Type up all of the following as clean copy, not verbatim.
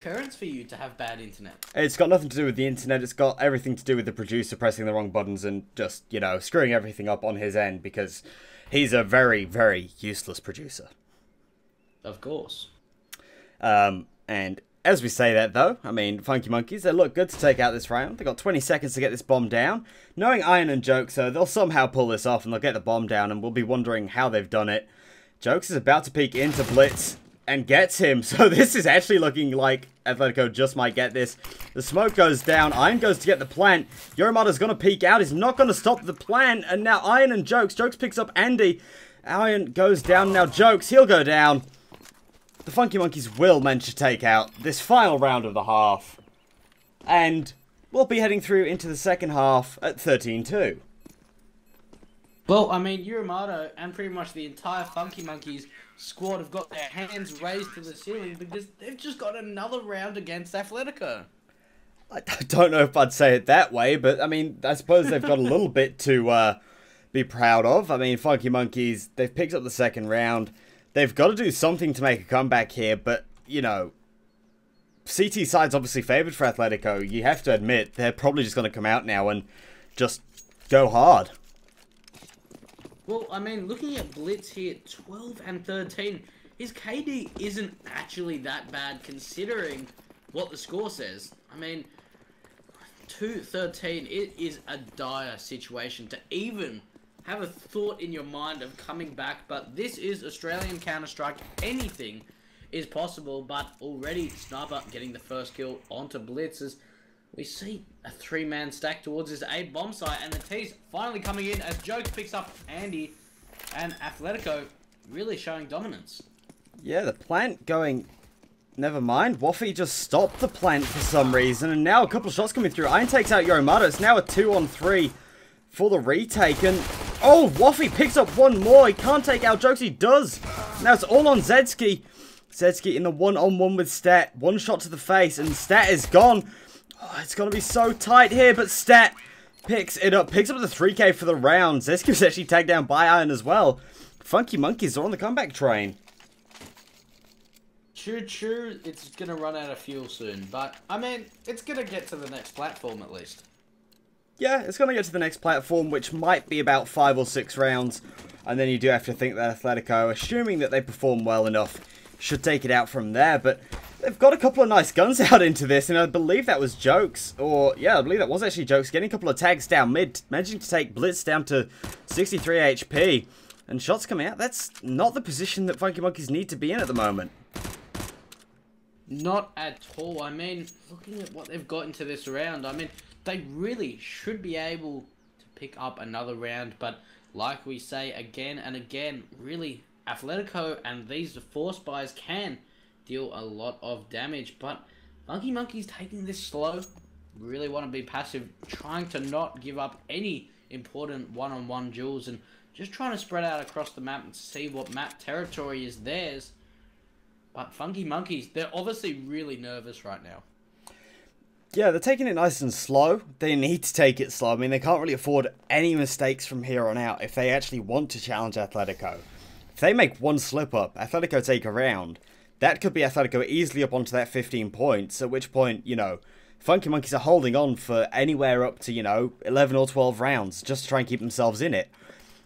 occurrence for you to have bad internet. It's got nothing to do with the internet. It's got everything to do with the producer pressing the wrong buttons and just, you know, screwing everything up on his end because he's a very, very useless producer. Of course. And as we say that, though, I mean, Funky Monkeys, they look good to take out this round. They've got 20 seconds to get this bomb down. Knowing Iron and Jokes, though, they'll somehow pull this off and they'll get the bomb down, and we'll be wondering how they've done it. Jokes is about to peek into Blitz and gets him, so this is actually looking like Athletico just might get this. The smoke goes down, Iron goes to get the plant. Yorimada's going to peek out, he's not going to stop the plant, and now Iron and Jokes picks up Andy. Iron goes down, now Jokes, he'll go down. The Funky Monkeys will manage to take out this final round of the half. And we'll be heading through into the second half at 13-2. Well, I mean, Yorimada and pretty much the entire Funky Monkeys squad have got their hands raised to the ceiling because they've just got another round against Athletico. I don't know if I'd say it that way, but I mean, I suppose they've got a little bit to be proud of. I mean, Funky Monkeys, they've picked up the second round. They've got to do something to make a comeback here, but, you know, CT side's obviously favoured for Athletico. You have to admit, they're probably just going to come out now and just go hard. Well, I mean, looking at Blitz here, 12 and 13, his KD isn't actually that bad considering what the score says. I mean, 2-13, it is a dire situation to even have a thought in your mind of coming back, but this is Australian Counter-Strike. Anything is possible, but already Sniper getting the first kill onto Blitz as we see a three-man stack towards his A bomb site, and the T's finally coming in as Jokes picks up Andy, and Athletico really showing dominance. Yeah, the plant going... Never mind, Waffy just stopped the plant for some reason, and now a couple of shots coming through. Iron takes out Yorimada. It's now a 2-on-3 for the retake, and... Oh, Waffy picks up one more. He can't take out Jokes. He does. Now it's all on Zedski. Zedski in the one-on-one with Stat. One shot to the face, and Stat is gone. Oh, it's going to be so tight here, but Stat picks it up. Picks up the 3K for the round. Zedski was actually tagged down by Iron as well. Funky Monkeys are on the comeback train. True. It's going to run out of fuel soon, but, I mean, it's going to get to the next platform at least. Yeah, it's going to get to the next platform, which might be about 5 or 6 rounds. And then you do have to think that Athletico, assuming that they perform well enough, should take it out from there. But they've got a couple of nice guns out into this, and I believe that was Jokes. Or, yeah, I believe that was actually Jokes. Getting a couple of tags down mid, managing to take Blitz down to 63 HP. And shots coming out. That's not the position that Funky Monkeys need to be in at the moment. Not at all. I mean, looking at what they've got into this round, I mean... They really should be able to pick up another round, but like we say again and again, really, Athletico and these Force Buys can deal a lot of damage, but Funky Monkeys taking this slow, really want to be passive, trying to not give up any important one-on-one duels, and just trying to spread out across the map and see what map territory is theirs. But Funky Monkeys, they're obviously really nervous right now. Yeah, they're taking it nice and slow. They need to take it slow. I mean, they can't really afford any mistakes from here on out if they actually want to challenge Athletico. If they make one slip up, Athletico take a round, that could be Athletico easily up onto that 15 points, at which point, you know, Funky Monkeys are holding on for anywhere up to, you know, 11 or 12 rounds just to try and keep themselves in it.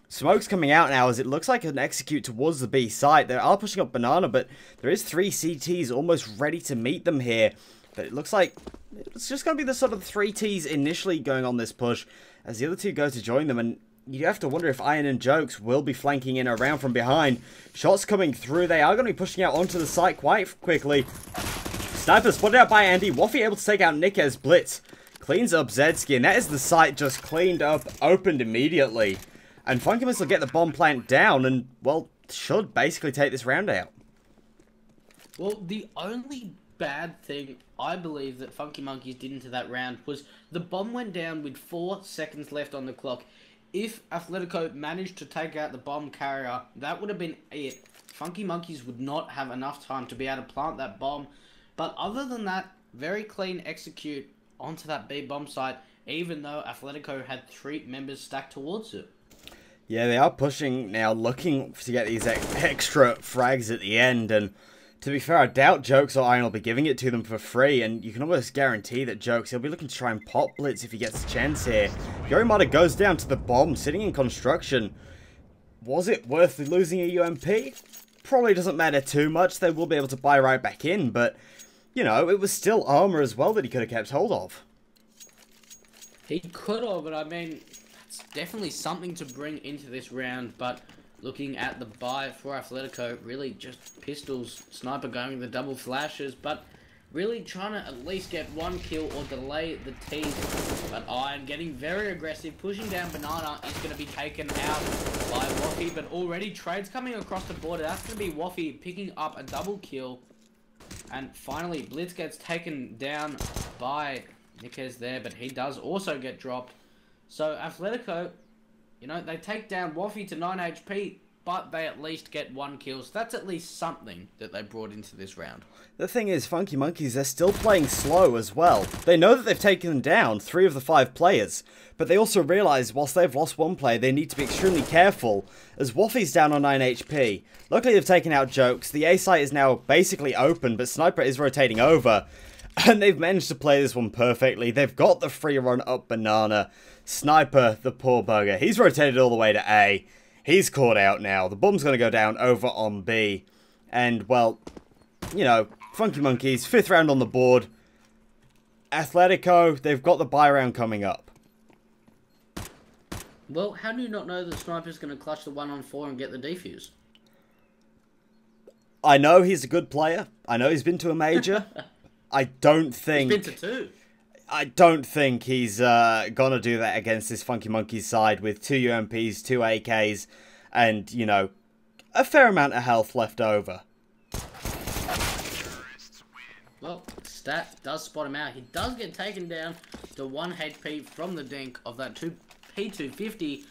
Smoke's coming out now as it looks like an execute towards the B site. They are pushing up Banana, but there is 3 CTs almost ready to meet them here. But it looks like it's just going to be the sort of 3 Ts initially going on this push as the other 2 go to join them. And you have to wonder if Iron and Jokes will be flanking in around from behind. Shots coming through. They are going to be pushing out onto the site quite quickly. Sniper spotted out by Andy. Waffy able to take out Nick as Blitz cleans up Zedski. And that is the site just cleaned up, opened immediately. And Funky Monkeys will get the bomb plant down and, well, should basically take this round out. Well, the only bad thing I believe that Funky Monkeys did into that round was the bomb went down with 4 seconds left on the clock. If Athletico managed to take out the bomb carrier, that would have been it. Funky Monkeys would not have enough time to be able to plant that bomb. But other than that, very clean execute onto that B bomb site, even though Athletico had 3 members stacked towards it. Yeah, they are pushing now, looking to get these extra frags at the end, and To be fair, I doubt Jokes or Iron will be giving it to them for free, and you can almost guarantee that Jokes, he'll be looking to try and pop Blitz if he gets a chance here. Yorimata goes down to the bomb, sitting in construction. Was it worth losing a UMP? Probably doesn't matter too much. They will be able to buy right back in, but, you know, it was still armor as well that he could have kept hold of. He could have, but I mean, it's definitely something to bring into this round, but looking at the buy for Athletico, really just pistols, sniper going the double flashes, but really trying to at least get one kill or delay the tease. But Iron getting very aggressive, pushing down Banana is going to be taken out by Waffy, but already trades coming across the border. That's going to be Waffy picking up a double kill. And finally, Blitz gets taken down by Nikes there, but he does also get dropped. So Athletico, you know, they take down Waffy to 9 HP, but they at least get one kill. So that's at least something that they brought into this round. The thing is, Funky Monkeys, they're still playing slow as well. They know that they've taken down 3 of the 5 players, but they also realise whilst they've lost one player, they need to be extremely careful, as Waffy's down on 9 HP. Luckily, they've taken out Jokes. The A site is now basically open, but Sniper is rotating over, and they've managed to play this one perfectly. They've got the free run up Banana. Sniper, the poor bugger, he's rotated all the way to A. He's caught out now. The bomb's going to go down over on B. And, well, you know, Funky Monkeys, 5th round on the board. Athletico, they've got the buy round coming up. Well, how do you not know that Sniper's going to clutch the 1-on-4 and get the defuse? I know he's a good player. I know he's been to a major. I don't think... He's been to 2. I don't think he's gonna do that against this Funky Monkeys side with 2 UMPs, 2 AKs, and, you know, a fair amount of health left over. Well, Stat does spot him out. He does get taken down to 1 HP from the dink of that P250.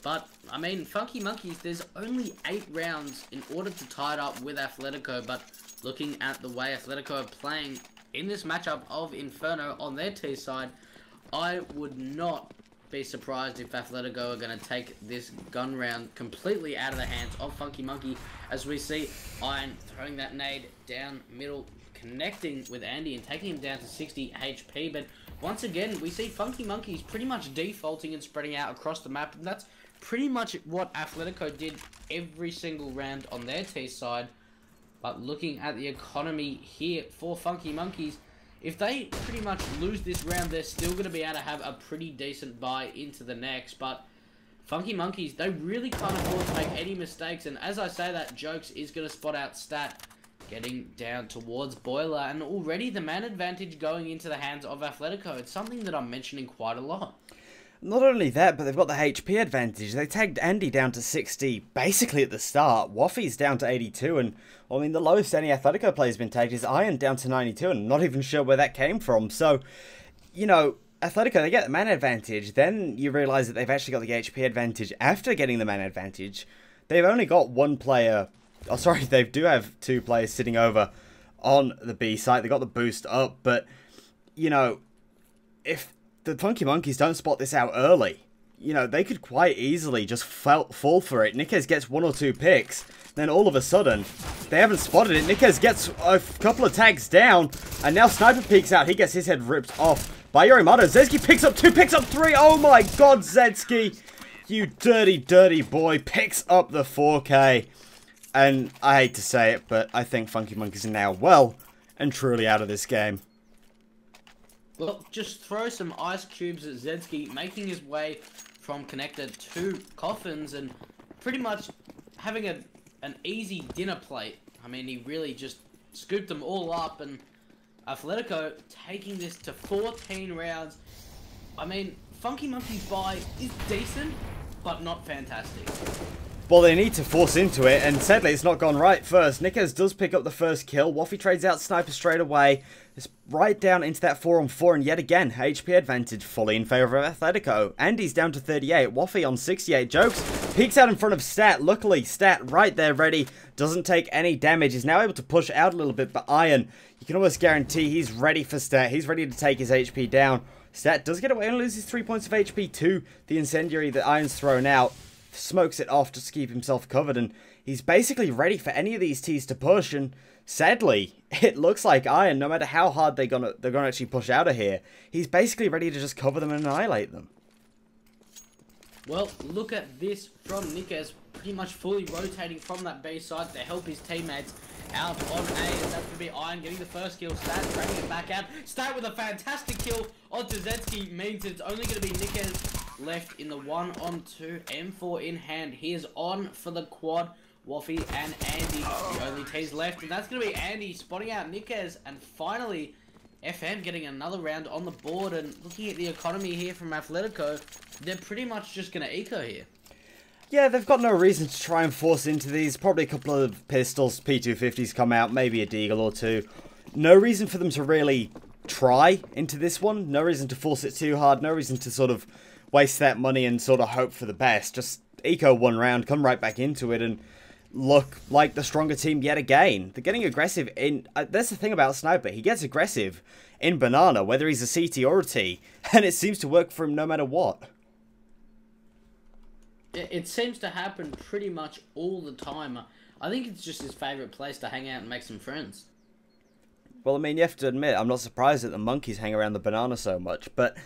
But, I mean, Funky Monkeys, there's only 8 rounds in order to tie it up with Athletico. But looking at the way Athletico are playing in this matchup of Inferno on their T side, I would not be surprised if Athletico are going to take this gun round completely out of the hands of Funky Monkey, as we see Iron throwing that nade down middle, connecting with Andy and taking him down to 60 HP. But once again, we see Funky Monkeys pretty much defaulting and spreading out across the map, and that's pretty much what Athletico did every single round on their T side. But looking at the economy here for Funky Monkeys, if they pretty much lose this round, they're still going to be able to have a pretty decent buy into the next. But Funky Monkeys, they really can't afford to make any mistakes. And as I say that, Jokes is going to spot out Stat getting down towards Boiler. And already the man advantage going into the hands of Athletico. It's something that I'm mentioning quite a lot. Not only that, but they've got the HP advantage. They tagged Andy down to 60 basically at the start. Waffy's down to 82, and I mean the lowest any Athletico player has been tagged is Iron down to 92, and I'm not even sure where that came from. So, you know, Athletico, they get the man advantage, then you realise that they've actually got the HP advantage after getting the man advantage. They've only got 1 player, oh sorry, they do have 2 players sitting over on the B site. They got the boost up, but, you know, if the Funky Monkeys don't spot this out early, you know, they could quite easily just fall for it. Nikes gets 1 or 2 picks, then all of a sudden, they haven't spotted it. Nikes gets a couple of tags down, and now Sniper peeks out. He gets his head ripped off by Yorimata. Zetsky picks up 2, picks up 3. Oh my god, Zetsky, you dirty, dirty boy, picks up the 4K. And I hate to say it, but I think Funky Monkeys are now well and truly out of this game. Well, just throw some ice cubes at Zetsky, making his way from connector to coffins and pretty much having an easy dinner plate. I mean, he really just scooped them all up, and Athletico taking this to 14 rounds. I mean, Funky Monkey's buy is decent, but not fantastic. Well, they need to force into it, and sadly it's not gone right first. Nikes does pick up the first kill. Waffy trades out Sniper straight away. It's right down into that 4-on-4, and yet again, HP advantage fully in favour of Athletico. Andy's down to 38, Waffy on 68. Jokes peeks out in front of Stat. Luckily, Stat right there ready, doesn't take any damage. He's now able to push out a little bit, but Iron, you can almost guarantee he's ready for Stat. He's ready to take his HP down. Stat does get away and loses 3 points of HP to the incendiary that Iron's thrown out. Smokes it off just to keep himself covered, and he's basically ready for any of these T's to push, and sadly, it looks like Iron, no matter how hard they're gonna actually push out of here, he's basically ready to just cover them and annihilate them. Well, look at this from Nikez, pretty much fully rotating from that B side to help his teammates out on A. That's going to be Iron getting the first kill. Stat dragging it back out. Stat with a fantastic kill onto Zetsky means it's only going to be Nikez left in the 1-on-2. M4 in hand. He is on for the quad. Waffy and Andy, the only T's left, and that's going to be Andy spotting out Nikez, and finally FM getting another round on the board. And looking at the economy here from Athletico, they're pretty much just going to eco here. Yeah, they've got no reason to try and force into these. Probably a couple of pistols, P250s come out, maybe a deagle or two. No reason for them to really try into this one. No reason to force it too hard. No reason to sort of waste that money and sort of hope for the best. Just eco one round, come right back into it, and look like the stronger team yet again. They're getting aggressive in... that's the thing about Sniper. He gets aggressive in Banana, whether he's a CT or a T, and it seems to work for him no matter what. It seems to happen pretty much all the time. I think it's just his favourite place to hang out and make some friends. Well, I mean, you have to admit, I'm not surprised that the monkeys hang around the Banana so much, but,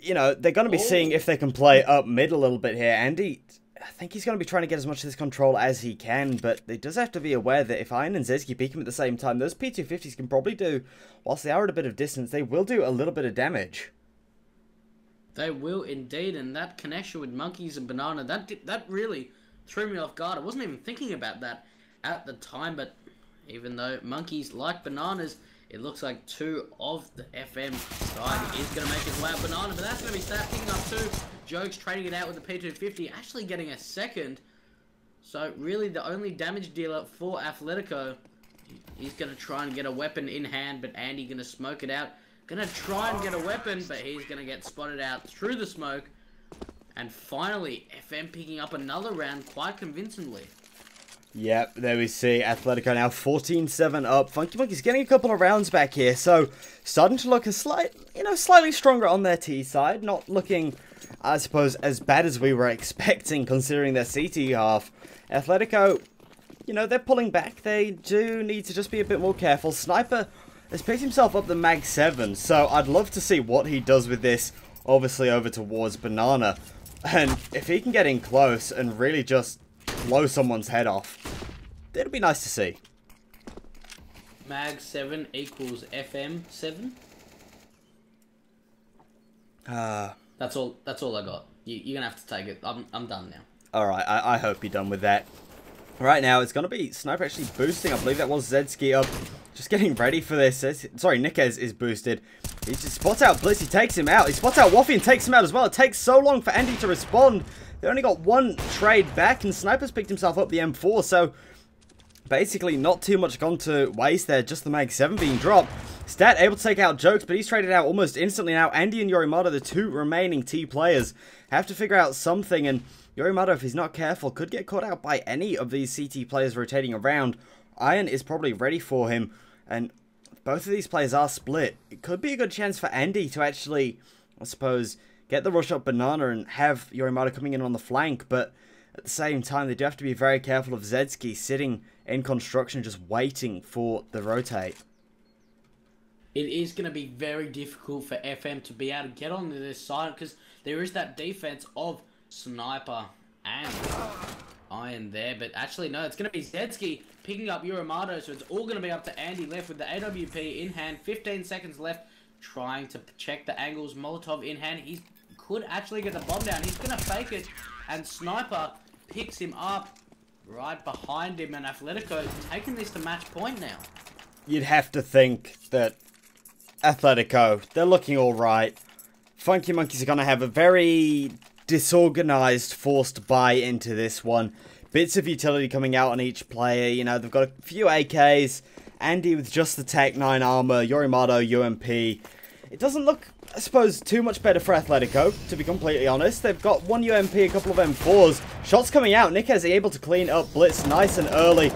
you know, they're going to be seeing if they can play up mid a little bit here. Andy, I think he's going to be trying to get as much of this control as he can, but he does have to be aware that if Iron and Zetsky peek him at the same time, those P250s can probably do, whilst they are at a bit of distance, they will do a little bit of damage. They will indeed, and that connection with monkeys and Banana, that really threw me off guard. I wasn't even thinking about that at the time, but even though monkeys like bananas, it looks like two of the FM side is going to make his way out Banana, but that's going to be Stat picking up two. Jokes trading it out with the P250, actually getting a second. So really the only damage dealer for Athletico. He's going to try and get a weapon in hand, but Andy going to smoke it out. Going to try and get a weapon, but he's going to get spotted out through the smoke. And finally, FM picking up another round quite convincingly. Yep, there we see Athletico now 14-7 up. Funky Monkey's getting a couple of rounds back here, so starting to look a slightly stronger on their T side. Not looking, I suppose, as bad as we were expecting considering their CT half. Athletico, you know, they're pulling back. They do need to just be a bit more careful. Sniper has picked himself up the Mag 7, so I'd love to see what he does with this, obviously over towards Banana. And if he can get in close and really just blow someone's head off, it'd be nice to see. Mag 7 equals FM 7? That's all I got. You're going to have to take it. I'm done now. Alright, I hope you're done with that. Right now, it's going to be Sniper actually boosting. I believe that was Zetsky up. Just getting ready for this. Sorry, Nikez is boosted. He just spots out Blitz. He takes him out. He spots out Waffy and takes him out as well. It takes so long for Andy to respond. They only got one trade back, and Sniper's picked himself up the M4. So, basically, not too much gone to waste there. Just the Mag 7 being dropped. Stat able to take out Jokes, but he's traded out almost instantly now. Andy and Yorimata, the two remaining T players, have to figure out something. And Yorimata, if he's not careful, could get caught out by any of these CT players rotating around. Iron is probably ready for him. And both of these players are split. It could be a good chance for Andy to actually, I suppose, get the rush up Banana and have Yorimata coming in on the flank. But at the same time, they do have to be very careful of Zetsky sitting in construction just waiting for the rotate. It is going to be very difficult for FM to be able to get onto this side because there is that defense of Sniper and Iron there. But actually, no, it's going to be Zetsky picking up Yorimata, so it's all going to be up to Andy left with the AWP in hand. 15 seconds left, trying to check the angles. Molotov in hand. He could actually get the bomb down. He's going to fake it, and Sniper picks him up right behind him, and Athletico taking this to match point now. You'd have to think that Athletico, they're looking alright. Funky Monkeys are going to have a very disorganized, forced buy into this one. Bits of utility coming out on each player. You know, they've got a few AKs. Andy with just the Tech 9 armor. Yorimata, UMP. It doesn't look, I suppose, too much better for Athletico, to be completely honest. They've got one UMP, a couple of M4s. Shots coming out. Nikez able to clean up Blitz nice and early.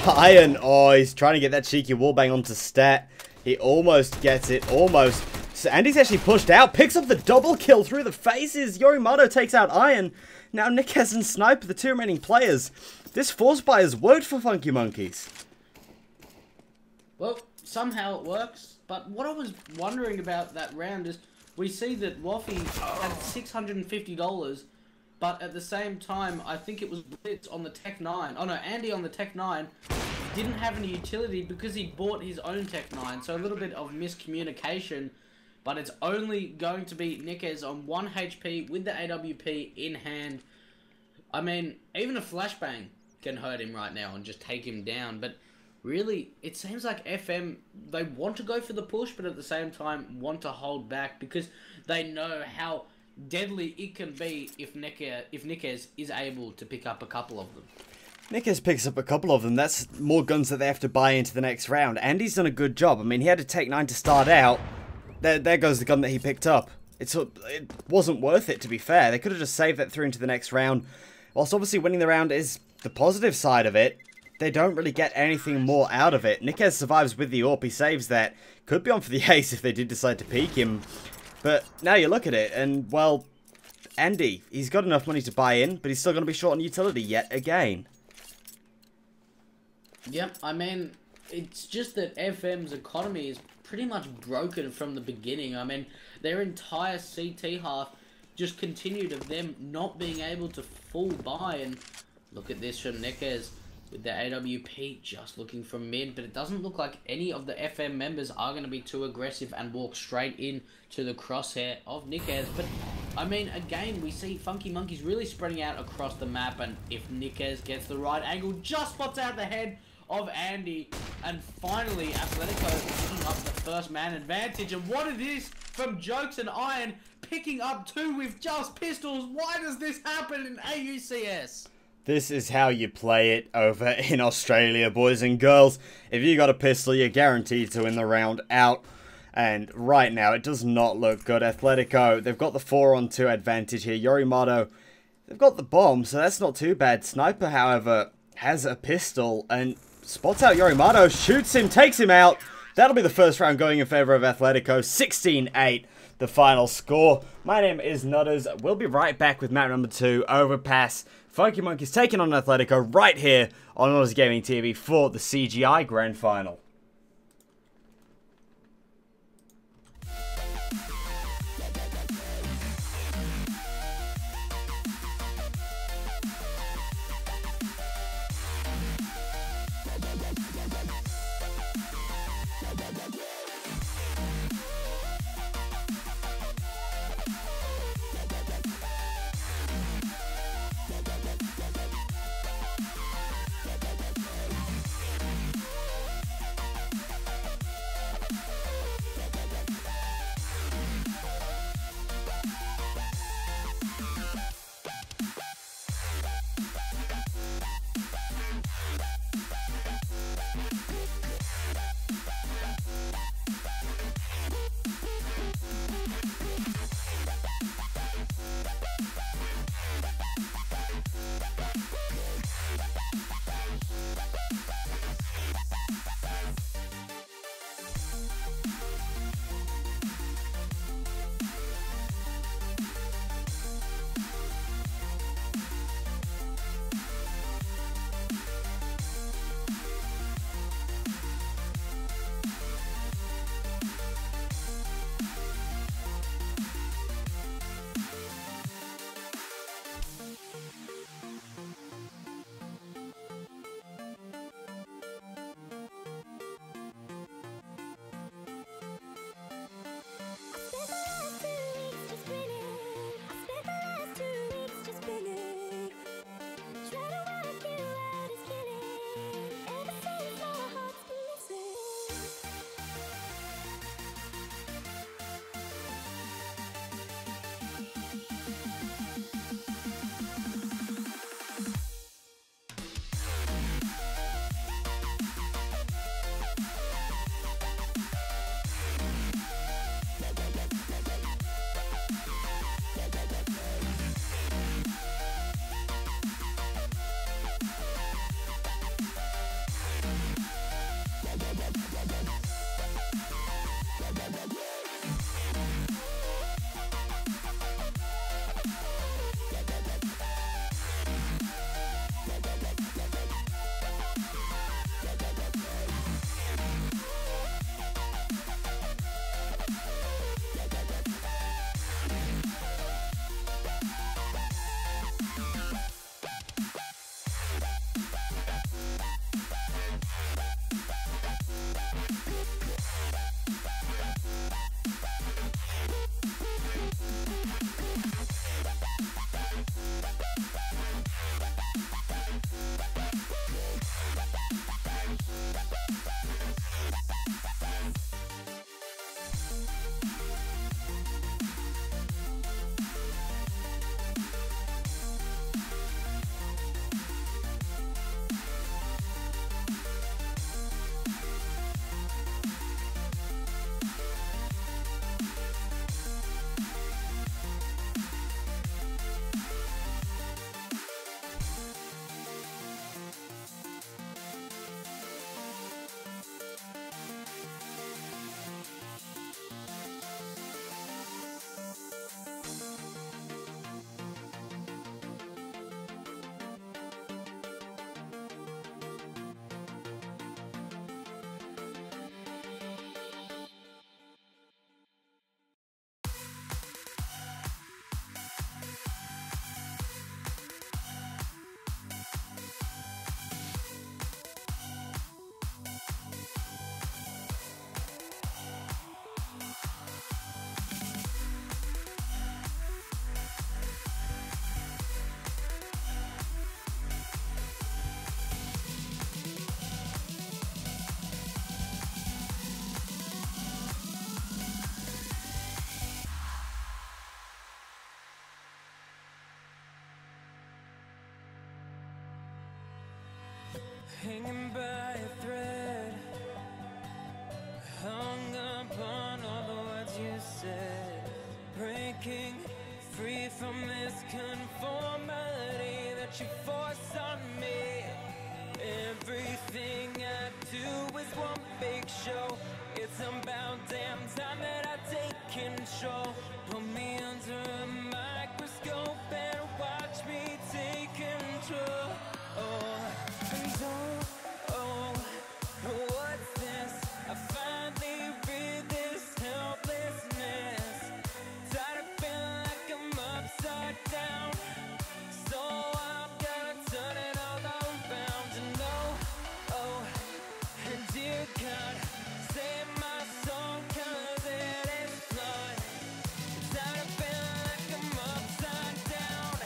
Iron, oh, he's trying to get that cheeky wallbang onto Stat. He almost gets it, almost. So Andy's actually pushed out, picks up the double kill through the faces. Yorimata takes out Iron. Now Nickez and Sniper, the two remaining players. This force buy has worked for Funky Monkeys. Well, somehow it works. But what I was wondering about that round is we see that Waffy had $650, but at the same time, I think it was Blitz on the Tech 9. Oh no, Andy on the Tech 9 didn't have any utility because he bought his own Tech 9. So a little bit of miscommunication, but it's only going to be Nickez on 1 HP with the AWP in hand. I mean, even a flashbang can hurt him right now and just take him down, but really, it seems like FM, they want to go for the push, but at the same time want to hold back because they know how deadly it can be if Nickez is able to pick up a couple of them. Nickez picks up a couple of them. That's more guns that they have to buy into the next round. Andy's done a good job. I mean, he had to take 9 to start out. There goes the gun that he picked up. It wasn't worth it, to be fair. They could have just saved that through into the next round. Whilst obviously winning the round is the positive side of it, they don't really get anything more out of it. Nickez survives with the AWP. He saves that. Could be on for the ace if they did decide to peek him. But now you look at it, and, well, Andy, he's got enough money to buy in, but he's still going to be short on utility yet again. Yep, I mean, it's just that FM's economy is pretty much broken from the beginning. I mean, their entire CT half just continued of them not being able to full buy, and look at this from Nickez with the AWP just looking from mid, but it doesn't look like any of the FM members are going to be too aggressive and walk straight in to the crosshair of Nickez. But, I mean, again, we see Funky Monkeys really spreading out across the map, and if Nickez gets the right angle, just spots out the head of Andy, and finally Athletico picking up the first man advantage. And what is this from Jokes and Iron, picking up 2 with just pistols? Why does this happen in AUCS? This is how you play it over in Australia, boys and girls. If you got a pistol, you're guaranteed to win the round out. And right now, it does not look good. Athletico, they've got the 4-on-2 advantage here. Yorimato, they've got the bomb, so that's not too bad. Sniper, however, has a pistol and spots out Yorimato, shoots him, takes him out. That'll be the first round going in favor of Athletico. 16-8, the final score. My name is Nutters. We'll be right back with map number 2, Overpass. Funky Monkeys taking on Athletico right here on Nutters Gaming TV for the CGI Grand Final. hanging by a thread, hung up on all the words you said, breaking free from this conformity that you force on me. Everything I do is one big show. It's about damn time that I take control. Put me under a microscope and watch me take control. And what's this? I finally read this helplessness. Tired of feeling like I'm upside down, so I'm gonna turn it all around. And and dear God, save my soul, 'cause it is flawed. Tired of feeling like I'm upside down.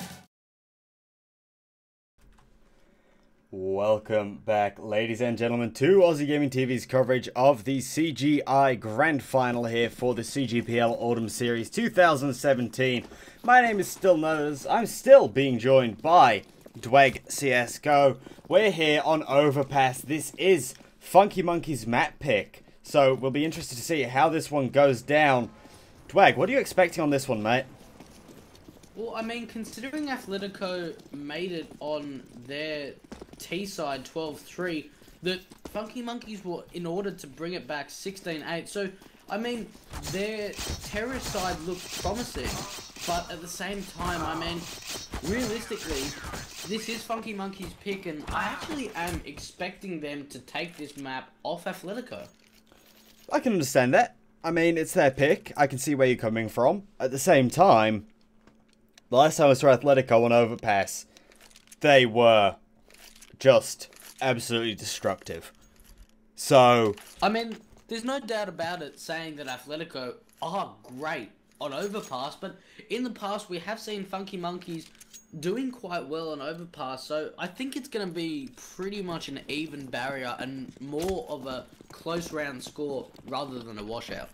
Welcome back, ladies and gentlemen, to Aussie Gaming TV's coverage of the CGI Grand Final here for the CGPL Autumn Series 2017. My name is still Nose. I'm still being joined by Dweg CSGO. We're here on Overpass. This is Funky Monkey's map pick, so we'll be interested to see how this one goes down. Dweg, what are you expecting on this one, mate? Well, I mean, considering Athletico made it on their T side 12-3, the Funky Monkeys were in order to bring it back 16-8. So, I mean, their terrorist side looks promising, but at the same time, I mean, realistically, this is Funky Monkey's pick, and I actually am expecting them to take this map off Athletico. I can understand that. I mean, it's their pick. I can see where you're coming from. At the same time, the last time I saw Athletico on Overpass, they were just absolutely destructive. So, I mean, there's no doubt about it saying that Athletico are great on Overpass, but in the past we have seen Funky Monkeys doing quite well on Overpass, so I think it's going to be pretty much an even barrier and more of a close round score rather than a washout.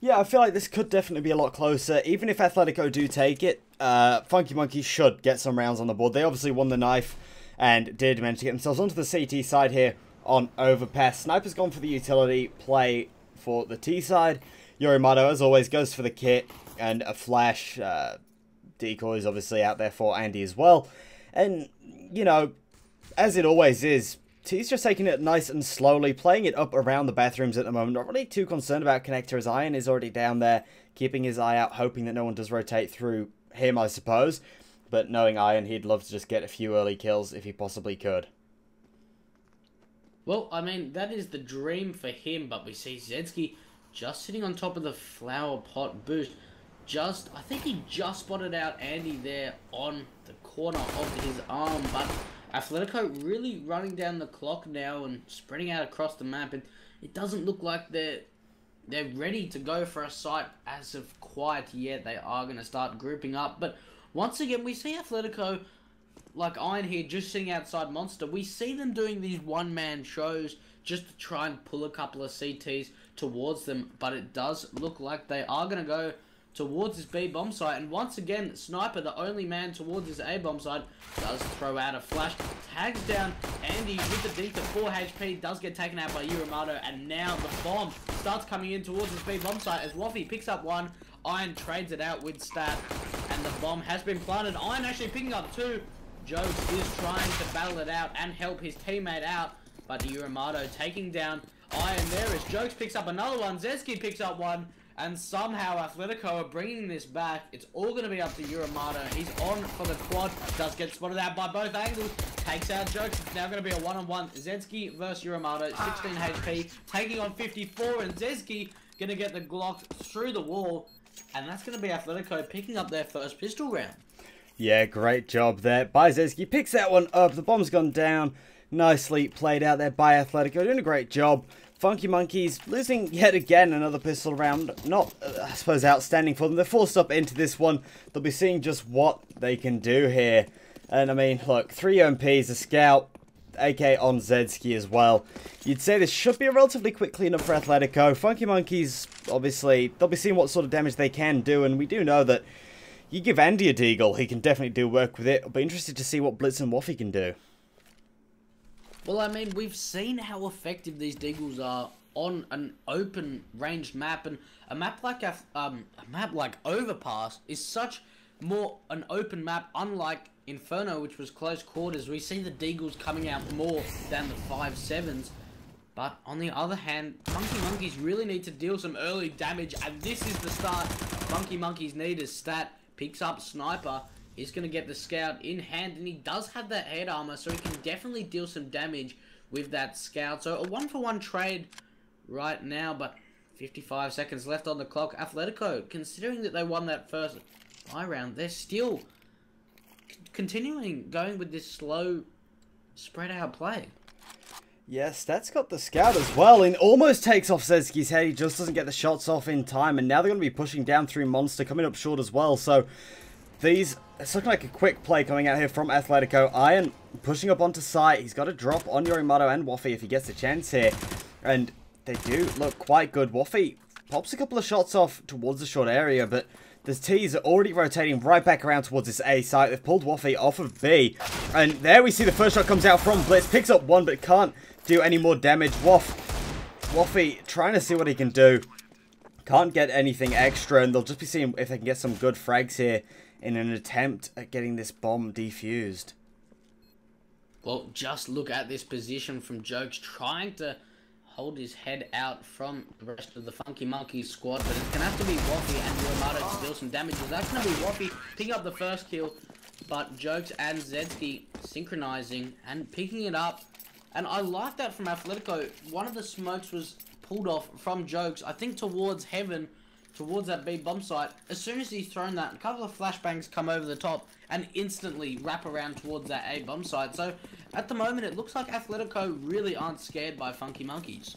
yeah, I feel like this could definitely be a lot closer. Even if Athletico do take it, Funky Monkeys should get some rounds on the board. They obviously won the knife and did manage to get themselves onto the CT side here on Overpass. Sniper's gone for the utility play for the T side. Yorimato, as always, goes for the kit and a flash. Decoys obviously out there for Andy as well. And, you know, as it always is, T's just taking it nice and slowly, playing it up around the bathrooms at the moment. Not really too concerned about Connector, as Iron is already down there, keeping his eye out, hoping that no one does rotate through him, I suppose. But knowing Iron, he'd love to just get a few early kills if he possibly could. Well, I mean, that is the dream for him, but we see Zedski just sitting on top of the flower pot boost. I think he just spotted out Andy there on the corner of his arm, but Athletico really running down the clock now and spreading out across the map, and it doesn't look like they're ready to go for a site as of quite yet. They are going to start grouping up, but once again, we see Athletico, like Iron here, just sitting outside Monster. We see them doing these one-man shows just to try and pull a couple of CTs towards them, but it does look like they are going to go towards his B bomb site, and once again, Sniper, the only man towards his A bomb site, does throw out a flash, tags down Andy with the D to 4 HP, does get taken out by Yorimato, and now the bomb starts coming in towards his B bomb site as Waffy picks up one, Iron trades it out with Stat, and the bomb has been planted. Iron actually picking up two. Jokes is trying to battle it out and help his teammate out, but Yorimato taking down Iron there as Jokes picks up another one, Zedski picks up one, and somehow Athletico are bringing this back. It's all going to be up to Yorimato. He's on for the quad. Does get spotted out by both angles. Takes out Jokes. It's now going to be a one-on-one. Zedski versus Yorimato. 16 HP. Taking on 54. And Zedski going to get the Glock through the wall. And that's going to be Athletico picking up their first pistol round. Yeah, great job there by Zedski. Picks that one up. The bomb's gone down. Nicely played out there by Athletico. Doing a great job. Funky Monkeys losing yet again another pistol round. Not, I suppose, outstanding for them. They're forced up into this one. They'll be seeing just what they can do here. And, I mean, look, 3 UMPs, a scout, AK on Zedski as well. You'd say this should be a relatively quick cleanup for Athletico. Funky Monkeys, obviously, they'll be seeing what sort of damage they can do. And we do know that you give Andy a deagle, he can definitely do work with it. I'll be interested to see what Blitz and Waffy can do. Well, I mean, we've seen how effective these deagles are on an open ranged map, and a map like Overpass is such more an open map, unlike Inferno, which was close quarters. We see the deagles coming out more than the 5.7s. But on the other hand, Funky Monkeys really need to deal some early damage, and this is the start. Funky Monkeys need a stat, picks up Sniper, is going to get the Scout in hand, and he does have that head armor, so he can definitely deal some damage with that Scout. So a 1-for-1 trade right now, but 55 seconds left on the clock. Athletico, considering that they won that first buy round, they're still continuing going with this slow, spread out play. Yes, that's got the Scout as well, and almost takes off Zedski's head. He just doesn't get the shots off in time, and now they're going to be pushing down through Monster, coming up short as well. So it's looking like a quick play coming out here from Athletico. Iron pushing up onto site. He's got to drop on Yorimato and Waffy if he gets the chance here, and they do look quite good. Waffy pops a couple of shots off towards the short area, but the T's are already rotating right back around towards this A site. They've pulled Waffy off of B, and there we see the first shot comes out from Blitz. Picks up one, but can't do any more damage. Waffy trying to see what he can do. Can't get anything extra, and they'll just be seeing if they can get some good frags here in an attempt at getting this bomb defused. Well, just look at this position from Jokes, trying to hold his head out from the rest of the Funky Monkeys squad, but it's going to have to be Waffy and Yamato to deal some damage. That's going to be Waffy picking up the first kill, but Jokes and Zedski synchronizing and picking it up. And I like that from Athletico. One of the smokes was pulled off from Jokes, I think towards Heaven, towards that B bomb site. As soon as he's thrown that, a couple of flashbangs come over the top and instantly wrap around towards that A bomb site. So at the moment, it looks like Athletico really aren't scared by Funky Monkeys.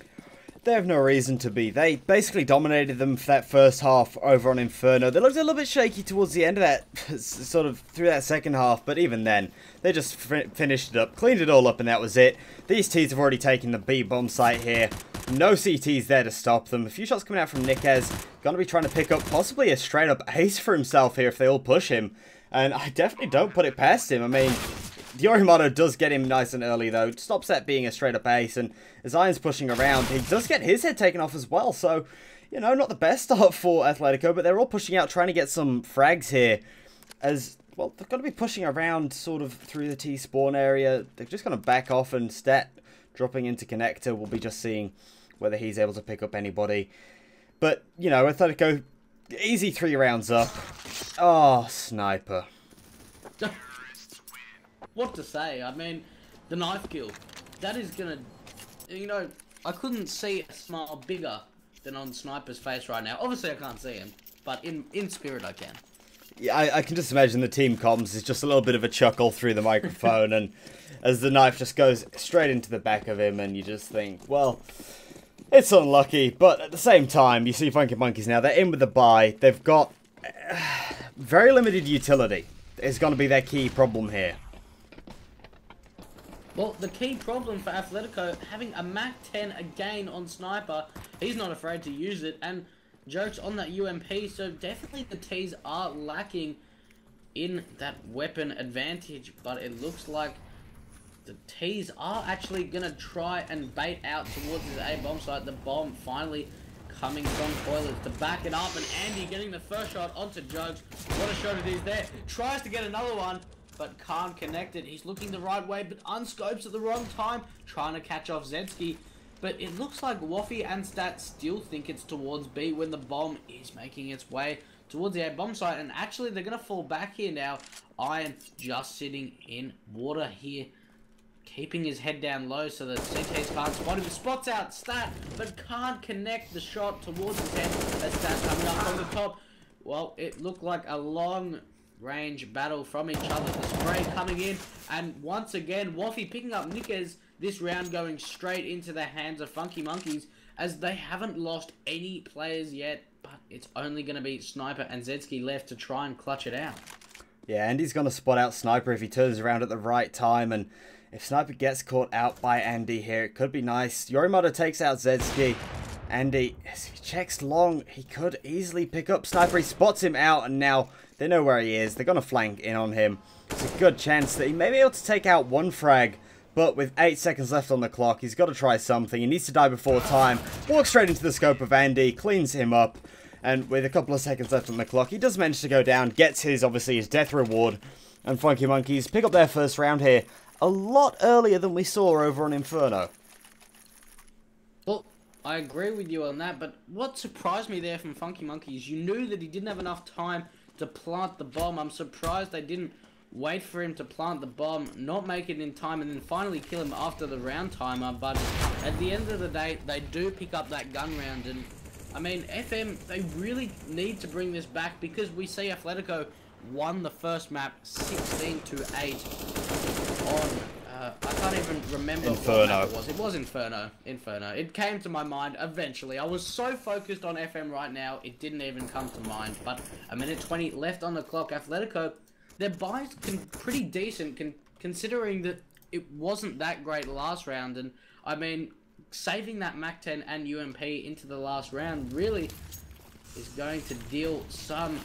They have no reason to be. They basically dominated them for that first half over on Inferno. They looked a little bit shaky towards the end of that, sort of through that second half, but even then, they just finished it up, cleaned it all up, and that was it. These T's have already taken the B bomb site here. No CTs there to stop them. A few shots coming out from Niquez. Gonna be trying to pick up possibly a straight up ace for himself here if they all push him. And I definitely don't put it past him. I mean, Yorimato does get him nice and early though. Stops that being a straight up ace, and as Iron's pushing around, he does get his head taken off as well. So, you know, not the best start for Athletico, but they're all pushing out, trying to get some frags here. As, well, they're going to be pushing around sort of through the T spawn area. They're just going to back off, and Stat dropping into Connector. We'll be just seeing whether he's able to pick up anybody. But, you know, Athletico, easy 3 rounds up. Oh, Sniper. What to say? I mean, the knife kill. That is gonna, you know, I couldn't see a smile bigger than on Sniper's face right now. Obviously, I can't see him, but in spirit, I can. Yeah, I can just imagine the team comms is just a little bit of a chuckle through the microphone, and as the knife just goes straight into the back of him, and you just think, well, it's unlucky, but at the same time, you see Funky Monkeys now, they're in with the buy. They've got very limited utility. Is going to be their key problem here. Well, the key problem for Athletico, having a Mac 10 again on Sniper, he's not afraid to use it, and Jokes on that UMP, so definitely the T's are lacking in that weapon advantage, but it looks like the T's are actually going to try and bait out towards his A bomb site. The bomb finally coming from Toilets to back it up, and Andy getting the first shot onto Jokes. What a shot it is there. Tries to get another one, but can't connect it. He's looking the right way, but unscopes at the wrong time, trying to catch off Zedski. But it looks like Waffy and Stat still think it's towards B when the bomb is making its way towards the A bomb site. And actually, they're going to fall back here now. Iron just sitting in water here, keeping his head down low so that CTs can't spot him. Spots out Stat, but can't connect the shot towards his head as Stat coming up from the top. Well, it looked like a long range battle from each other. The spray coming in, and once again, Waffy picking up Niquez. This round going straight into the hands of Funky Monkeys, as they haven't lost any players yet, but it's only going to be Sniper and Zedski left to try and clutch it out. Yeah, Andy's going to spot out Sniper if he turns around at the right time, and if Sniper gets caught out by Andy here, it could be nice. Yorimato takes out Zedski. Andy, as he checks long, he could easily pick up Sniper. He spots him out, and now they know where he is. They're going to flank in on him. It's a good chance that he may be able to take out one frag, But with 8 seconds left on the clock, he's got to try something. He needs to die before time. Walks straight into the scope of Andy, cleans him up. And with a couple of seconds left on the clock, he does manage to go down, gets his, obviously, his death reward. And Funky Monkeys pick up their first round here a lot earlier than we saw over on Inferno. Well, I agree with you on that, but what surprised me there from Funky Monkeys, you knew that he didn't have enough time to plant the bomb. I'm surprised they didn't wait for him to plant the bomb, not make it in time, and then finally kill him after the round timer. But at the end of the day, they do pick up that gun round, and I mean, FM, they really need to bring this back, because we see Athletico won the first map 16-8 on, I can't even remember Inferno. what map it was. It was Inferno. Inferno. It came to my mind eventually. I was so focused on FM right now, it didn't even come to mind. But a minute 20 left on the clock. Athletico, their buys pretty decent, considering that it wasn't that great last round. And, I mean, saving that MAC-10 and UMP into the last round really is going to deal some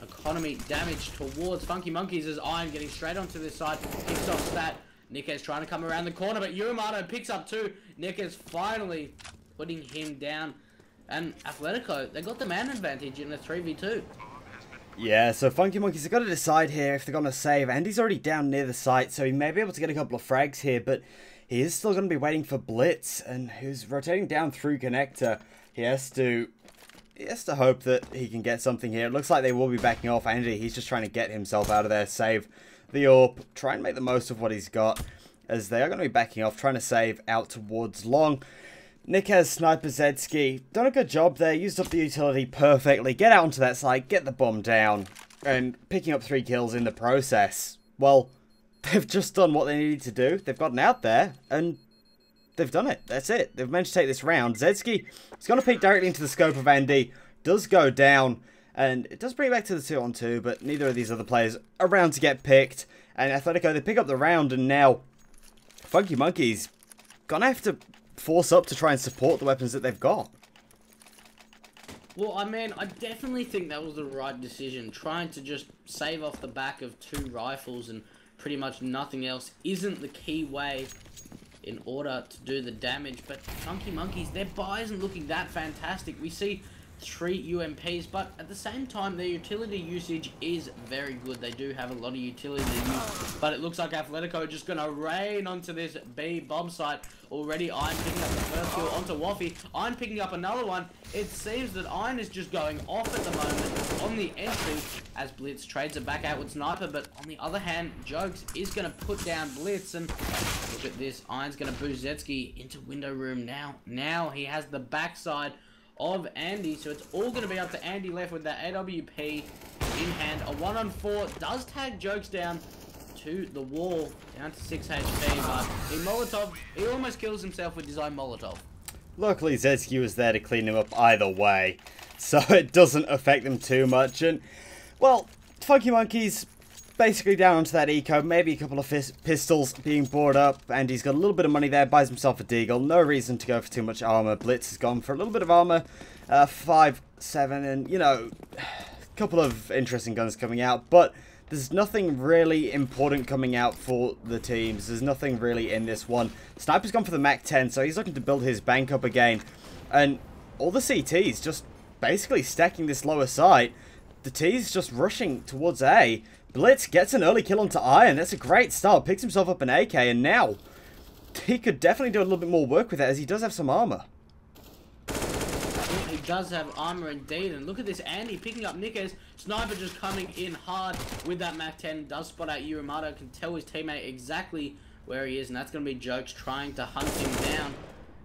economy damage towards Funky Monkeys, as Iron getting straight onto this side, picks off Stat. Nick's trying to come around the corner, but Yuramato picks up two. Nick is finally putting him down. And Athletico, they got the man advantage in a 3v2. Yeah, so Funky Monkeys have got to decide here if they're going to save. Andy's already down near the site, so he may be able to get a couple of frags here, but he is still going to be waiting for Blitz, and who's rotating down through Connector. He has to hope that he can get something here. It looks like they will be backing off. Andy, he's just trying to get himself out of there, save the AWP, try and make the most of what he's got, as they are going to be backing off, trying to save out towards long. Nick has Sniper Zedski, done a good job there, used up the utility perfectly, get out onto that side, get the bomb down, and picking up 3 kills in the process. Well, they've just done what they needed to do. They've gotten out there, and they've done it. That's it. They've managed to take this round. Zedski is going to peek directly into the scope of Andy, does go down, and it does bring it back to the 2-on-2, but neither of these other players are around to get picked. And Athletico, they pick up the round, and now Funky Monkeys going to have to force up to try and support the weapons that they've got. Well, I mean, I definitely think that was the right decision. Trying to just save off the back of 2 rifles and pretty much nothing else isn't the key way in order to do the damage. But Funky Monkeys, their buy isn't looking that fantastic. We see 3 UMPs, but at the same time, their utility usage is very good. They do have a lot of utility to use, but it looks like Athletico are just going to rain onto this B bomb site. Already, Iron picking up the first kill onto Waffy. Iron picking up another one. It seems that Iron is just going off at the moment on the entry, as Blitz trades it back out with Sniper, but on the other hand, Jokes is going to put down Blitz, and look at this. Iron's going to boost Zetsky into window room now. Now he has the backside of Andy, so it's all going to be up to Andy left with that AWP in hand. A 1-on-4 does tag Jokes down to the wall, down to 6 HP, but he almost kills himself with his own Molotov. Luckily, Zedski was there to clean him up either way, so it doesn't affect them too much. And, well, Funky Monkeys basically down onto that eco, maybe a couple of pistols being brought up, and he's got a little bit of money there, buys himself a deagle, no reason to go for too much armor. Blitz has gone for a little bit of armor, 5, 7, and, you know, a couple of interesting guns coming out, but there's nothing really important coming out for the teams. There's nothing really in this one. Sniper's gone for the MAC-10, so he's looking to build his bank up again, and all the CTs just basically stacking this lower site. The T's just rushing towards A. Blitz gets an early kill onto Iron. That's a great start. Picks himself up an AK, and now he could definitely do a little bit more work with it, as he does have some armor. He does have armor indeed, and look at this Andy picking up Nickers. Sniper just coming in hard with that MAC-10. Does spot out Yuramato, can tell his teammate exactly where he is, and that's going to be Jokes trying to hunt him down,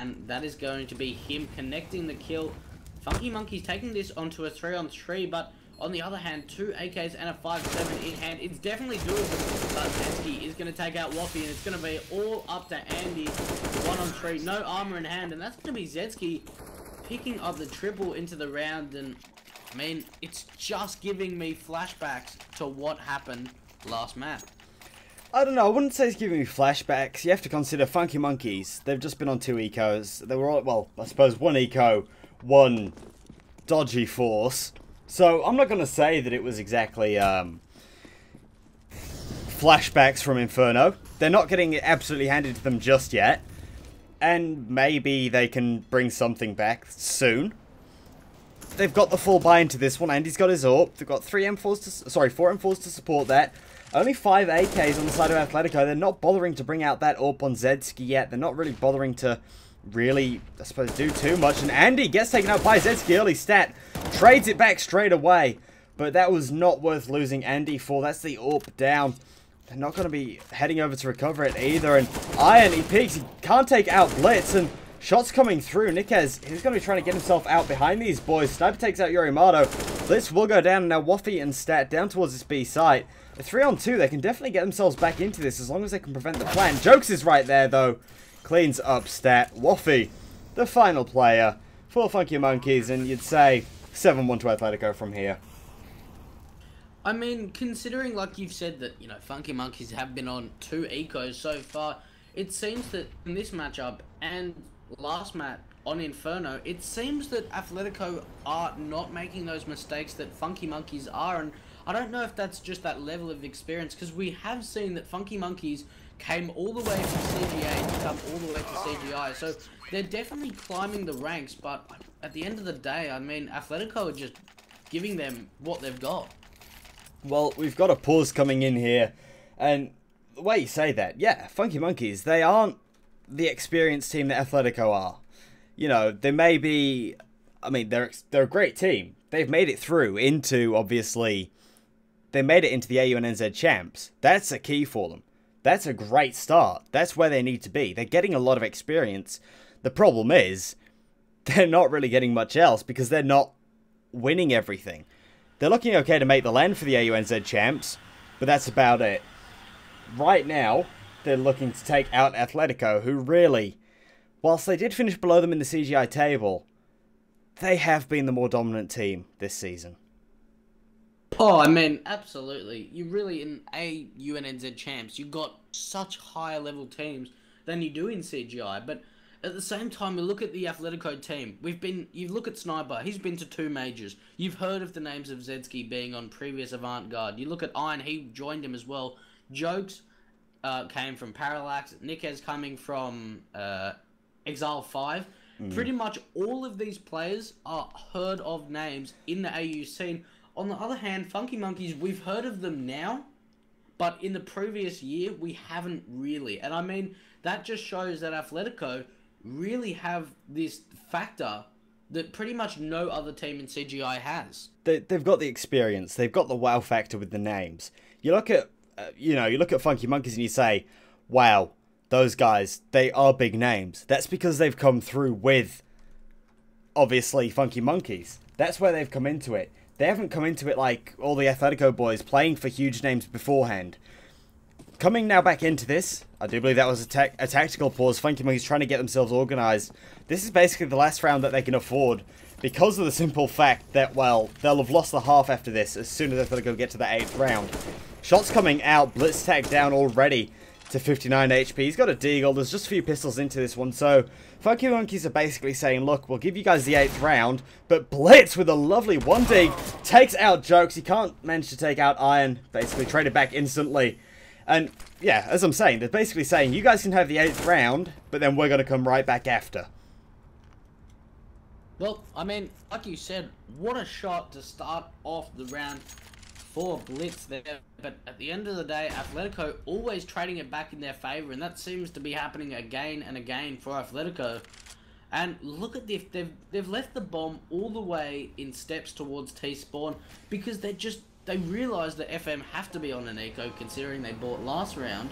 and that is going to be him connecting the kill. Funky Monkeys taking this onto a 3-on-3, but on the other hand, 2 AKs and a 5.7 in hand. It's definitely doable, but Zetsky is going to take out Waffy, and it's going to be all up to Andy. 1-on-3, no armor in hand, and that's going to be Zetsky picking up the triple into the round. And I mean, it's just giving me flashbacks to what happened last map. I don't know, I wouldn't say it's giving me flashbacks. You have to consider Funky Monkeys. They've just been on 2 ecos. They were all, well, I suppose 1 eco, 1 dodgy force. So I'm not going to say that it was exactly flashback flashbacks from Inferno. They're not getting it absolutely handed to them just yet. And maybe they can bring something back soon. They've got the full buy into this one. Andy's got his AWP. They've got 4 M4s to support that. Only 5 AKs on the side of Athletico. They're not bothering to bring out that AWP on Zedski yet. They're not really bothering to really, I suppose, do too much. And Andy gets taken out by Zedski early stat. Trades it back straight away. But that was not worth losing Andy for. That's the AWP down. They're not going to be heading over to recover it either. And Iron, he peeks. He can't take out Blitz. And shots coming through. Nikez, he's going to be trying to get himself out behind these boys. Sniper takes out Yorimado. Blitz will go down. And now Waffy and Stat down towards this B site. A 3-on-2, they can definitely get themselves back into this as long as they can prevent the plan. Jokes is right there, though. Cleans up Stat. Waffy, the final player for Funky Monkeys. And you'd say 7-1 to Athletico from here. I mean, considering, like you've said, that, you know, Funky Monkeys have been on 2 ecos so far, it seems that in this matchup and last match on Inferno, it seems that Athletico are not making those mistakes that Funky Monkeys are, and I don't know if that's just that level of experience, because we have seen that Funky Monkeys came all the way from CGA to come all the way to CGI, so they're definitely climbing the ranks, but at the end of the day, I mean, Athletico are just giving them what they've got. Well, we've got a pause coming in here, and the way you say that, yeah, Funky Monkeys, they aren't the experienced team that Athletico are. You know, they may be, I mean, they're a great team. They've made it through into, obviously, they made it into the AU and NZ champs. That's a key for them. That's a great start. That's where they need to be. They're getting a lot of experience. The problem is, they're not really getting much else because they're not winning everything. They're looking okay to make the land for the AUNZ champs, but that's about it. Right now, they're looking to take out Athletico, who really, whilst they did finish below them in the CGI table, they have been the more dominant team this season. Oh, I mean, absolutely. You really, in AUNZ champs, you got such higher level teams than you do in CGI, but at the same time, we look at the Athletico team. You look at Sniper, he's been to 2 majors. You've heard of the names of Zedski being on previous Avant-Garde. You look at Iron, he joined him as well. Jokes came from Parallax. Nikez coming from Exile 5. Pretty much all of these players are heard of names in the AU scene. On the other hand, Funky Monkeys, we've heard of them now, but in the previous year, we haven't really. And I mean, that just shows that Athletico really have this factor that pretty much no other team in CGI has. They've got the experience. They've got the wow factor with the names. You look at, you look at Funky Monkeys and you say, wow, those guys, they are big names. That's because they've come through with, obviously, Funky Monkeys. That's where they've come into it. They haven't come into it like all the Athletico boys playing for huge names beforehand. Coming now back into this, I do believe that was a tactical pause. Funky Monkeys trying to get themselves organised. This is basically the last round that they can afford because of the simple fact that, well, they'll have lost the half after this as soon as Athletico get to the 8th round. Shots coming out, Blitz tag down already to 59 HP. He's got a deagle, there's just a few pistols into this one, so Funky Monkeys are basically saying, look, we'll give you guys the 8th round, but Blitz with a lovely 1-dig takes out Jokes. He can't manage to take out Iron, basically trade it back instantly. And, yeah, as I'm saying, they're basically saying, you guys can have the 8th round, but then we're going to come right back after. Well, I mean, like you said, what a shot to start off the round for Blitz there. But at the end of the day, Athletico always trading it back in their favour, and that seems to be happening again and again for Athletico. And look at this, they've left the bomb all the way in steps towards T-spawn because they realise that FM have to be on an eco considering they bought last round.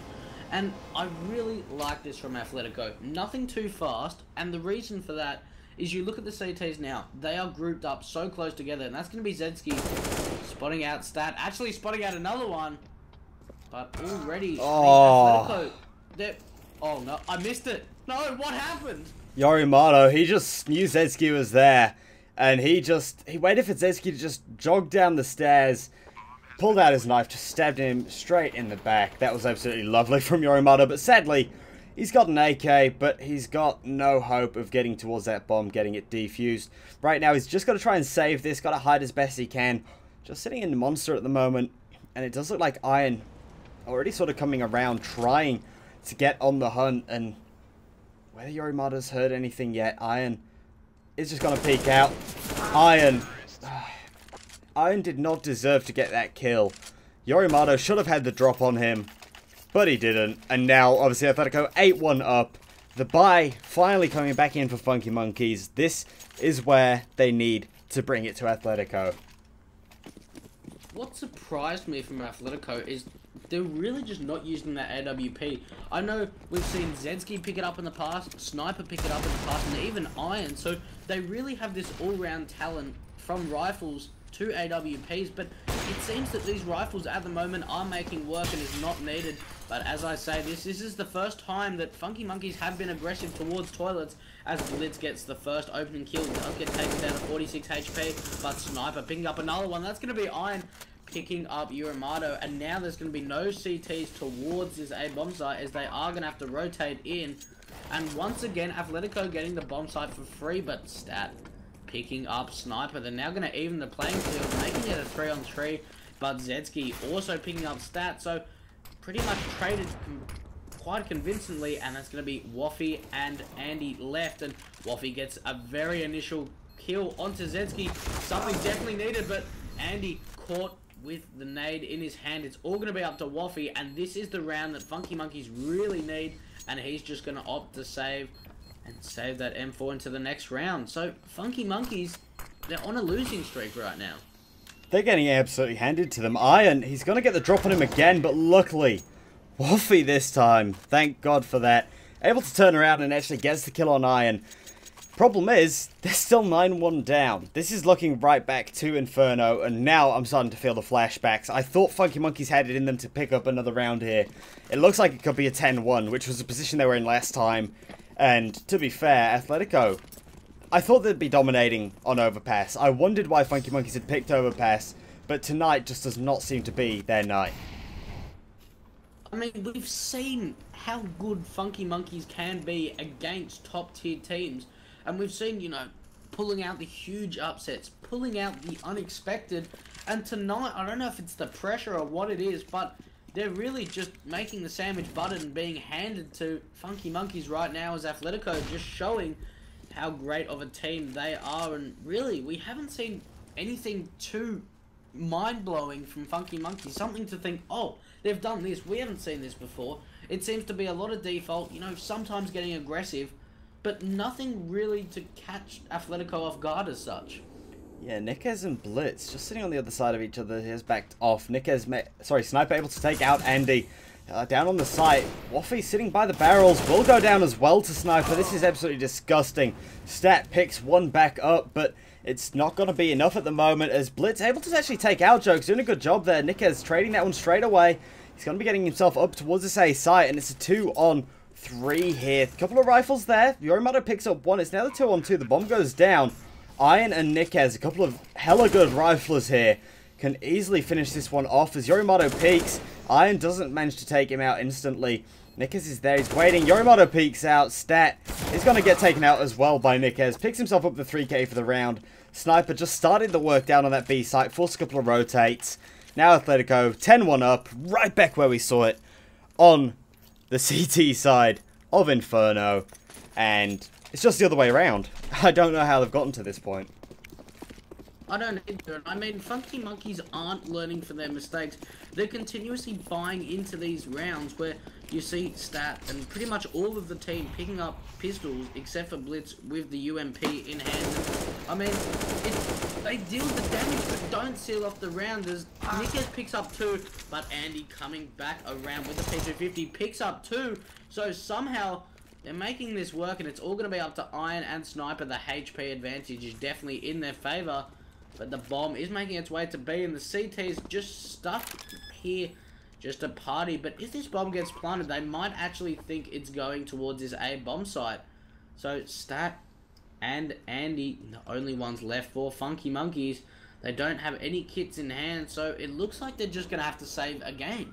And I really like this from Athletico. Nothing too fast, and the reason for that is you look at the CTs now. They are grouped up so close together, and that's going to be Zedski spotting out Stat. Actually spotting out another one, but already Athletico. Oh no, I missed it. No, what happened? Yorimado, he just knew Zedski was there, and he waited for Zedski to just jog down the stairs, pulled out his knife, just stabbed him straight in the back. That was absolutely lovely from Yorimado, but sadly, he's got an AK, but he's got no hope of getting towards that bomb, getting it defused. Right now, he's just got to try and save this, got to hide as best he can. Just sitting in the monster at the moment, and it does look like Iron already sort of coming around, trying to get on the hunt. And whether Yorimada's heard anything yet, Iron is just going to peek out. Iron did not deserve to get that kill. Yorimada should have had the drop on him, but he didn't. And now, obviously, Athletico 8-1 up. The buy finally coming back in for Funky Monkeys. This is where they need to bring it to Athletico. What surprised me from Athletico is they're really just not using that AWP. I know we've seen Zedski pick it up in the past, Sniper pick it up in the past, and even Iron. So they really have this all-round talent from rifles to AWPs, but it seems that these rifles at the moment are making work and is not needed. But as I say, this is the first time that Funky Monkeys have been aggressive towards toilets, as Blitz gets the first opening kill. He does get taken down to 46 HP, but Sniper picking up another one. That's going to be Iron picking up Yorimada, and now there's going to be no CTs towards this A bomb site, as they are going to have to rotate in. And once again, Athletico getting the bomb site for free, but Stat picking up Sniper. They're now going to even the playing field, making it a 3-on-3, but Zedski also picking up Stat, so pretty much traded quite convincingly, and that's going to be Waffy and Andy left, and Waffy gets a very initial kill onto Zedski. Something definitely needed, but Andy caught with the nade in his hand. It's all going to be up to Waffy, and this is the round that Funky Monkeys really need, and he's just going to opt to save and save that M4 into the next round. So Funky Monkeys, they're on a losing streak right now. They're getting absolutely handed to them. Iron, he's going to get the drop on him again, but luckily, Waffy this time, thank God for that, able to turn around and actually gets the kill on Iron. Problem is, they're still 9-1 down. This is looking right back to Inferno, and now I'm starting to feel the flashbacks. I thought Funky Monkeys had it in them to pick up another round here. It looks like it could be a 10-1, which was the position they were in last time. And to be fair, Athletico, I thought they'd be dominating on Overpass. I wondered why Funky Monkeys had picked Overpass, but tonight just does not seem to be their night. I mean, we've seen how good Funky Monkeys can be against top-tier teams. And we've seen, you know, pulling out the huge upsets, pulling out the unexpected. And tonight, I don't know if it's the pressure or what it is, but they're really just making the sandwich button being handed to Funky Monkeys right now, as Athletico just showing how great of a team they are. And really, we haven't seen anything too mind-blowing from Funky Monkeys. Something to think, oh, they've done this. We haven't seen this before. It seems to be a lot of default, you know, sometimes getting aggressive, but nothing really to catch Athletico off guard as such. Yeah, Nikez and Blitz just sitting on the other side of each other. He's backed off. Sniper able to take out Andy. Down on the site. Waffy sitting by the barrels. Will go down as well to Sniper. This is absolutely disgusting. Stat picks one back up, but it's not going to be enough at the moment, as Blitz able to actually take out Jokes. Doing a good job there. Nikez trading that one straight away. He's going to be getting himself up towards this A site, and it's a 2-on-3 here. A couple of rifles there. Yorimada picks up one. It's now the 2-on-2. The bomb goes down. Iron and Nikez, a couple of hella good riflers here, can easily finish this one off as Yorimada peeks. Iron doesn't manage to take him out instantly. Nikez is there. He's waiting. Yorimada peeks out. Stat is going to get taken out as well by Nikez. Picks himself up the 3k for the round. Sniper just started the work down on that B site. Forced a couple of rotates. Now Athletico 10-1 up. Right back where we saw it on the CT side of Inferno. And it's just the other way around. I don't know how they've gotten to this point. I don't either. I mean, Funky Monkeys aren't learning from their mistakes. They're continuously buying into these rounds where you see Stat and pretty much all of the team picking up pistols except for Blitz with the UMP in hand. I mean, they deal the damage but don't seal off the round, as Nikez picks up 2, but Andy coming back around with the P250 picks up 2. So somehow they're making this work, and it's all going to be up to Iron and Sniper. The HP advantage is definitely in their favour. But the bomb is making its way to B, and the CT is just stuck here just to party. But if this bomb gets planted, they might actually think it's going towards this A bomb site. So Stat and Andy, the only ones left for Funky Monkeys. They don't have any kits in hand, so it looks like they're just going to have to save a game.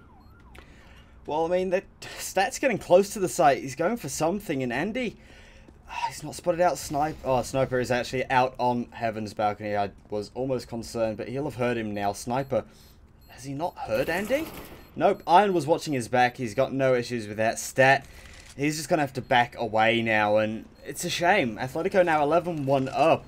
Well, I mean, Stat's getting close to the site. He's going for something, and Andy, he's not spotted out. Sniper is actually out on Heaven's balcony. I was almost concerned, but he'll have heard him now. Sniper Has he not heard Andy? Nope, Iron was watching his back. He's got no issues with that stat. He's just going to have to back away now, and it's a shame. Athletico now 11-1 up.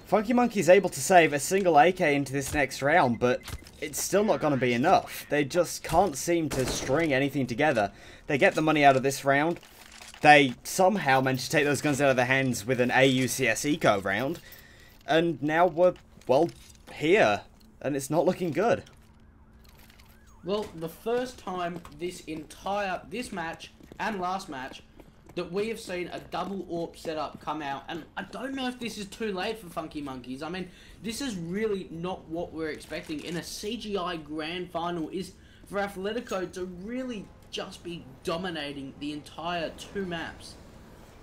Funky Monkey's able to save a single AK into this next round, but it's still not going to be enough. They just can't seem to string anything together. They get the money out of this round. They somehow manage to take those guns out of their hands with an AUCS Eco round. And now we're, well, here. And it's not looking good. Well, the first time this match and last match that we have seen a double AWP setup come out, and I don't know if this is too late for Funky Monkeys. I mean, this is really not what we're expecting in a CGI grand final, is for Athletico to really just be dominating the entire two maps.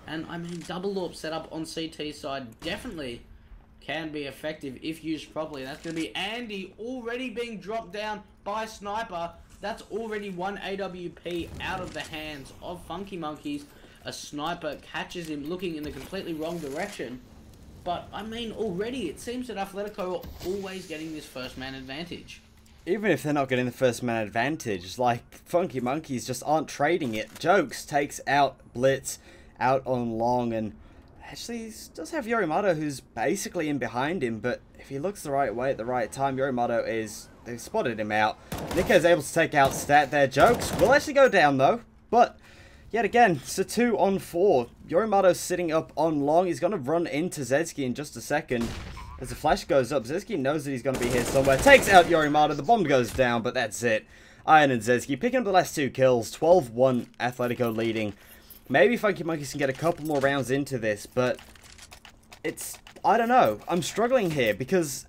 And I mean, double AWP setup on CT side definitely can be effective if used properly. That's going to be Andy already being dropped down by Sniper. That's already one AWP out of the hands of Funky Monkeys. A Sniper catches him looking in the completely wrong direction. But, I mean, already it seems that Athletico are always getting this first man advantage. Even if they're not getting the first man advantage, like, Funky Monkeys just aren't trading it. Jokes takes out Blitz out on long, and actually he does have Yorimato who's basically in behind him, but if he looks the right way at the right time, Yorimato is... they've spotted him out. Nico's able to take out Stat there. Jokes will actually go down though, but yet again, it's a 2-on-4. Yorimato's sitting up on long. He's going to run into Zedzki in just a second. As the flash goes up, Zedzki knows that he's going to be here somewhere. Takes out Yorimato. The bomb goes down, but that's it. Iron and Zedzki picking up the last 2 kills. 12-1 Athletico leading. Maybe Funky Monkeys can get a couple more rounds into this, but it's... I don't know. I'm struggling here because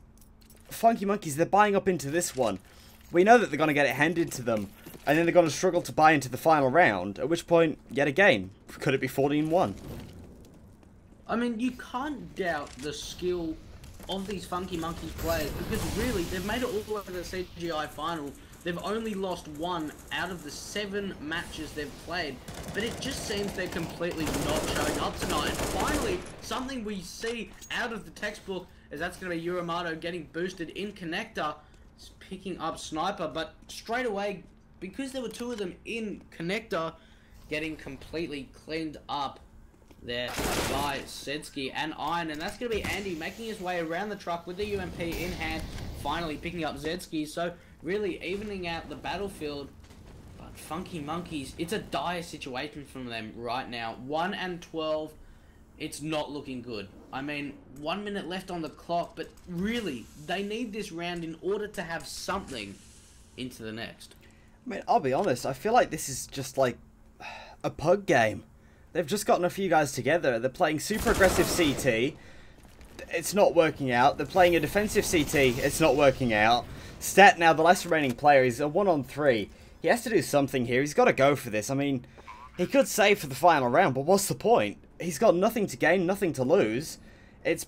Funky Monkeys, they're buying up into this one. We know that they're going to get it handed to them, and then they're going to struggle to buy into the final round, at which point, yet again, could it be 14-1? I mean, you can't doubt the skill of these Funky Monkeys players, because really, they've made it all the way to the CGI final. They've only lost 1 out of the 7 matches they've played, but it just seems they're completely not showing up tonight. And finally, something we see out of the textbook is that's going to be Yorimato getting boosted in connector, picking up Sniper, but straight away, because there were 2 of them in connector, getting completely cleaned up there by Zedzki and Iron, and that's going to be Andy making his way around the truck with the UMP in hand, finally picking up Zedzki, so really evening out the battlefield. But Funky Monkeys, it's a dire situation from them right now. 1-12, it's not looking good. I mean, 1 minute left on the clock, but really, they need this round in order to have something into the next. I mean, I'll be honest, I feel like this is just like a pug game. They've just gotten a few guys together. They're playing super aggressive CT. It's not working out. They're playing a defensive CT. It's not working out. Stat now, the last remaining player, he's a 1-on-3. He has to do something here. He's got to go for this. I mean, he could save for the final round, but what's the point? He's got nothing to gain, nothing to lose. It's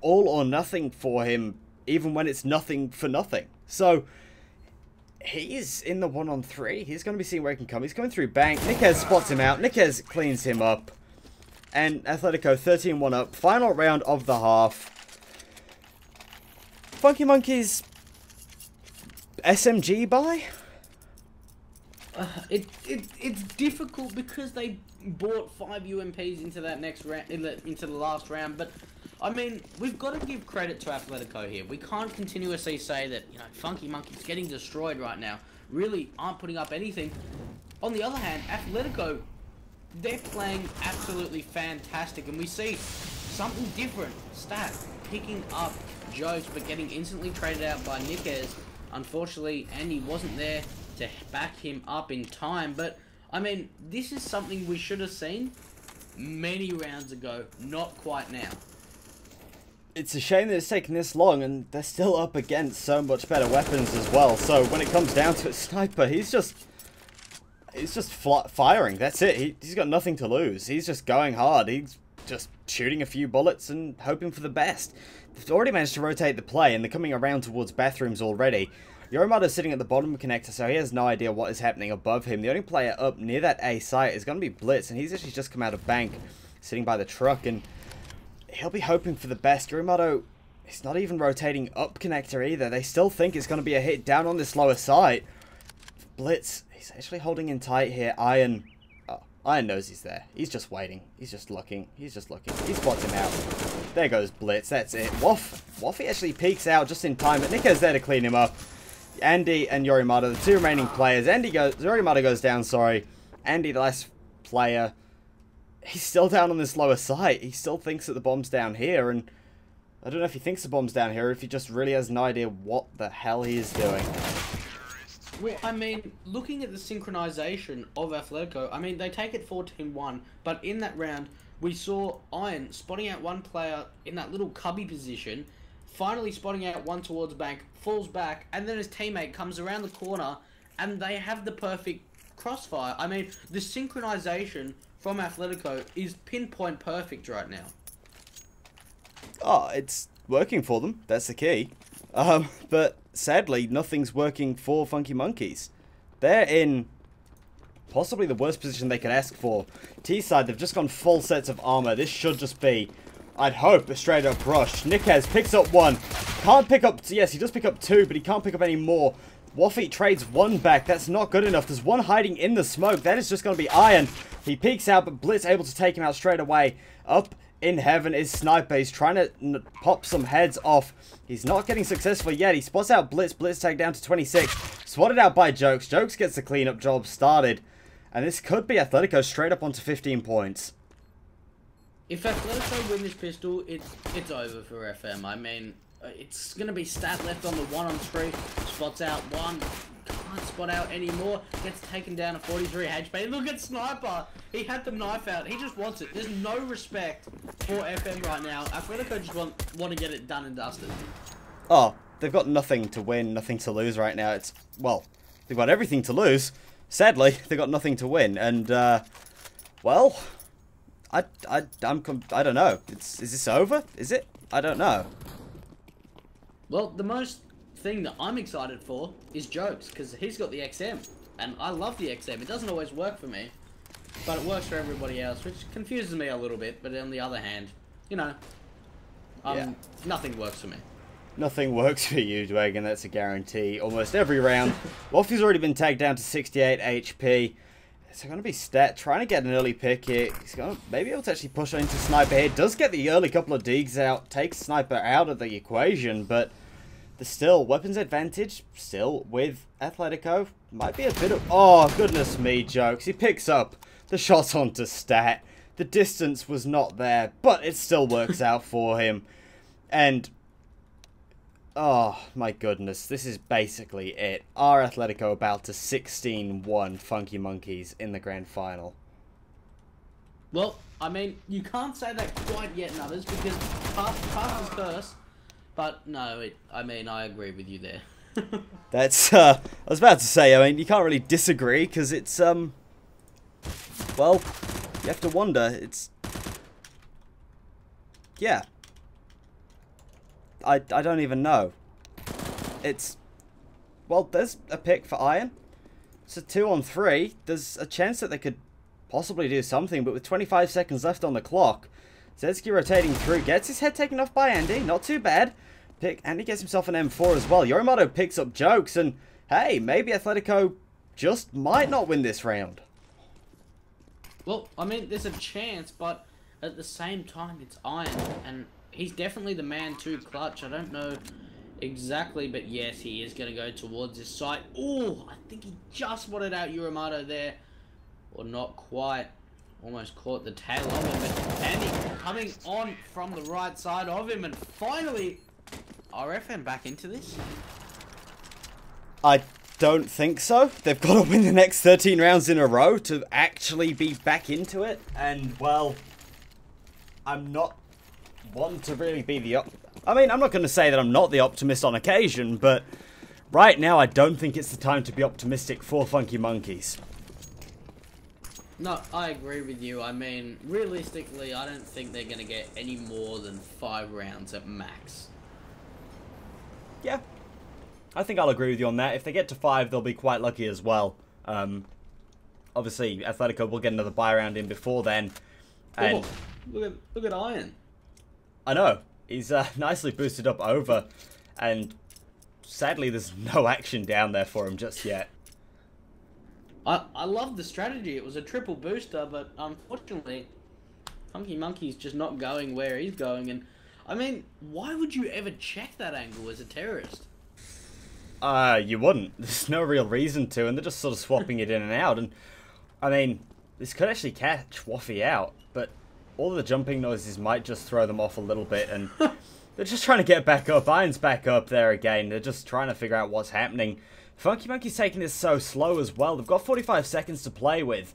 all or nothing for him, even when it's nothing for nothing. So, he's in the 1-on-3. He's going to be seeing where he can come. He's going through bank. Niquez spots him out. Niquez cleans him up. And Athletico 13-1 up. Final round of the half. Funky Monkeys... SMG buy? It's difficult because they bought 5 UMPs into that next round, into the last round. But I mean, we've got to give credit to Athletico here. We can't continuously say that, you know, Funky Monkeys getting destroyed right now really aren't putting up anything. On the other hand, Athletico, they're playing absolutely fantastic, and we see something different. Stat picking up Jokes, but getting instantly traded out by Niquez. Unfortunately, Andy wasn't there to back him up in time, but I mean, this is something we should have seen many rounds ago, not quite now. It's a shame that it's taken this long, and they're still up against so much better weapons as well. So when it comes down to it, Sniper, he's just firing. That's it. He's got nothing to lose. He's just going hard. He's just shooting a few bullets and hoping for the best. They've already managed to rotate the play, and they're coming around towards bathrooms already. Yorimato's sitting at the bottom of connector, so he has no idea what is happening above him. The only player up near that A site is going to be Blitz, and he's actually just come out of bank, sitting by the truck, and he'll be hoping for the best. Yorimato, It's not even rotating up connector either. They still think it's going to be a hit down on this lower side. Blitz, he's actually holding in tight here. Iron knows he's there. He's just waiting. He's just looking. He's just looking. He spots him out. There goes Blitz. That's it. Waffy actually peeks out just in time, but Nico's there to clean him up. Andy and Yorimata, the two remaining players. Yorimata goes down, sorry. Andy, the last player, he's still down on this lower site. He still thinks that the bomb's down here, and I don't know if he thinks the bomb's down here or if he just really has no idea what the hell he is doing. Well, I mean, looking at the synchronization of Athletico, I mean, they take it 14-1, but in that round, we saw Iron spotting out one player in that little cubby position, finally spotting out one towards bank, falls back, and then his teammate comes around the corner, and they have the perfect crossfire. I mean, the synchronization from Athletico is pinpoint perfect right now. Oh, it's working for them. That's the key. But sadly, nothing's working for Funky Monkeys. They're in possibly the worst position they could ask for. T-side, they've just gone full sets of armor. This should just be, I'd hope, a straight up rush. Nickez picks up one. Can't pick up, yes, he does pick up two, but he can't pick up any more. Waffy trades one back. That's not good enough. There's one hiding in the smoke. That is just going to be Iron. He peeks out, but Blitz able to take him out straight away. Up in heaven is Sniper. He's trying to pop some heads off. He's not getting successful yet. He spots out Blitz. Blitz tag down to 26. Swatted out by Jokes. Jokes gets the cleanup job started. And this could be Athletico straight up onto 15 points. If Athletico win this pistol, it's over for FM. I mean, it's going to be stat left on the 1-on-3. Spots out one. Can't spot out anymore. Gets taken down to 43 HP. Look at Sniper. He had the knife out. He just wants it. There's no respect for FM right now. Athletico just want to get it done and dusted. Oh, they've got nothing to win, nothing to lose right now. It's, well, they've got everything to lose. Sadly, they've got nothing to win. And, well, I don't know. Is this over? Is it? I don't know. Well, the most thing that I'm excited for is Jokes, because he's got the XM, and I love the XM. It doesn't always work for me, but it works for everybody else, which confuses me a little bit. But on the other hand, you know, yeah. Nothing works for me. Nothing works for you, Dwagon, that's a guarantee. Almost every round. Waffy's already been tagged down to 68 HP. It's going to be Stat trying to get an early pick here. He's going to maybe able to actually push into Sniper here. Does get the early couple of digs out. Takes Sniper out of the equation, but there's still weapons advantage. Still with Athletico. Might be a bit of... Oh, goodness me, Jokes. He picks up the shot onto Stat. The distance was not there, but it still works out for him. And... oh, my goodness. This is basically it. Are Athletico about to 16-1 Funky Monkeys in the grand final? Well, I mean, you can't say that quite yet, Nutters, because past is first. But, no, I mean, I agree with you there. That's, I was about to say, I mean, you can't really disagree, because it's, well, you have to wonder. It's, yeah. I don't even know. It's, well, there's a pick for Iron. It's a 2-on-3. There's a chance that they could possibly do something, but with 25 seconds left on the clock, Zetsky rotating through, gets his head taken off by Andy. Not too bad. Andy gets himself an M4 as well. Yorimata picks up Jokes, and hey, maybe Athletico just might not win this round. Well, I mean, there's a chance, but at the same time, it's Iron, and he's definitely the man to clutch. I don't know exactly, but yes, he is going to go towards his site. Oh, I think he just wanted out Yorimata there. Or not quite. Almost caught the tail of him. But Andy coming on from the right side of him. And finally, RFM back into this? I don't think so. They've got to win the next 13 rounds in a row to actually be back into it. And, well, I'm not one to really be the... I mean, I'm not going to say that I'm not the optimist on occasion, but right now I don't think it's the time to be optimistic for Funky Monkeys. No, I agree with you. I mean, realistically, I don't think they're going to get any more than 5 rounds at max. Yeah, I think I'll agree with you on that. If they get to 5, they'll be quite lucky as well. Obviously, Athletico will get another buy round in before then. And look at Iron. I know. He's nicely boosted up over, and sadly there's no action down there for him just yet. I love the strategy. It was a triple booster, but unfortunately, Funky Monkey's just not going where he's going. And I mean, why would you ever check that angle as a terrorist? You wouldn't. There's no real reason to, and they're just sort of swapping it in and out. And I mean, this could actually catch Waffy out, but all the jumping noises might just throw them off a little bit, and they're just trying to get back up. Iron's back up there again. They're just trying to figure out what's happening. Funky Monkey's taking this so slow as well. They've got 45 seconds to play with,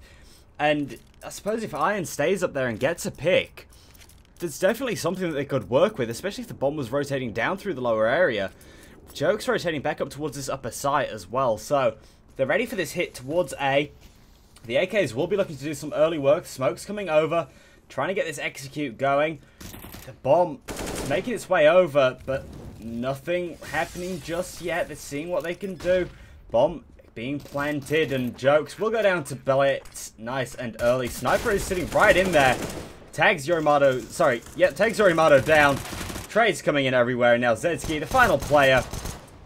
and I suppose if Iron stays up there and gets a pick, there's definitely something that they could work with, especially if the bomb was rotating down through the lower area. Joke's rotating back up towards this upper site as well, so they're ready for this hit towards A. The AKs will be looking to do some early work. Smoke's coming over, trying to get this execute going. The bomb is making its way over, but nothing happening just yet. They're seeing what they can do. Bomb being planted, and Jokes will go down to Blitz. Nice and early. Sniper is sitting right in there. Tags Yorimato, tags Yorimato down. Trades coming in everywhere. Now Zedski, the final player,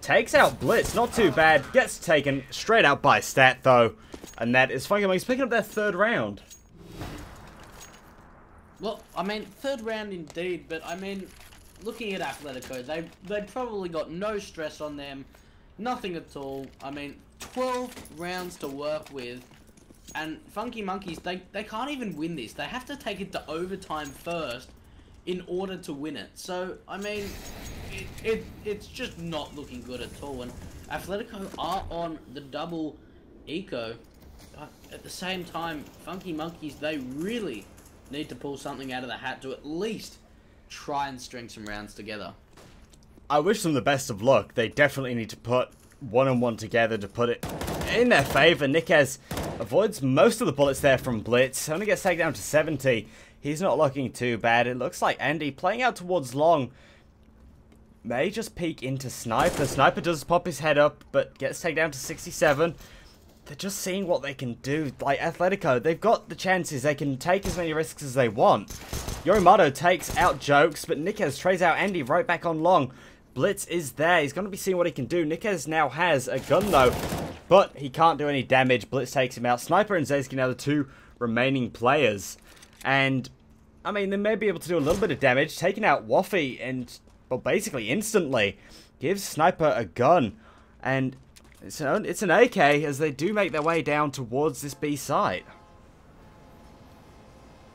takes out Blitz. Not too bad. Gets taken straight out by Stat, though. And that is Funky Monkey's picking up their third round. Well, I mean, third round indeed, but I mean, looking at Athletico, they probably got no stress on them. Nothing at all. I mean, 12 rounds to work with. And Funky Monkeys, they can't even win this. They have to take it to overtime first in order to win it. So, I mean, it's just not looking good at all. And Athletico are on the double eco. But at the same time, Funky Monkeys, they really need to pull something out of the hat to at least try and string some rounds together. I wish them the best of luck. They definitely need to put one-on-one together to put it in their favor. Niquez avoids most of the bullets there from Blitz. Only gets taken down to 70. He's not looking too bad. It looks like Andy playing out towards long may just peek into Sniper. Sniper does pop his head up, but gets taken down to 67. They're just seeing what they can do. Like Athletico, they've got the chances. They can take as many risks as they want. Yorimato takes out Jokes, but Niquez trades out Andy right back on long. Blitz is there. He's going to be seeing what he can do. Niquez now has a gun, though, but he can't do any damage. Blitz takes him out. Sniper and Zezki now the two remaining players. And, I mean, they may be able to do a little bit of damage. Taking out Waffy and, well, basically instantly gives Sniper a gun. And it's an AK as they do make their way down towards this B site.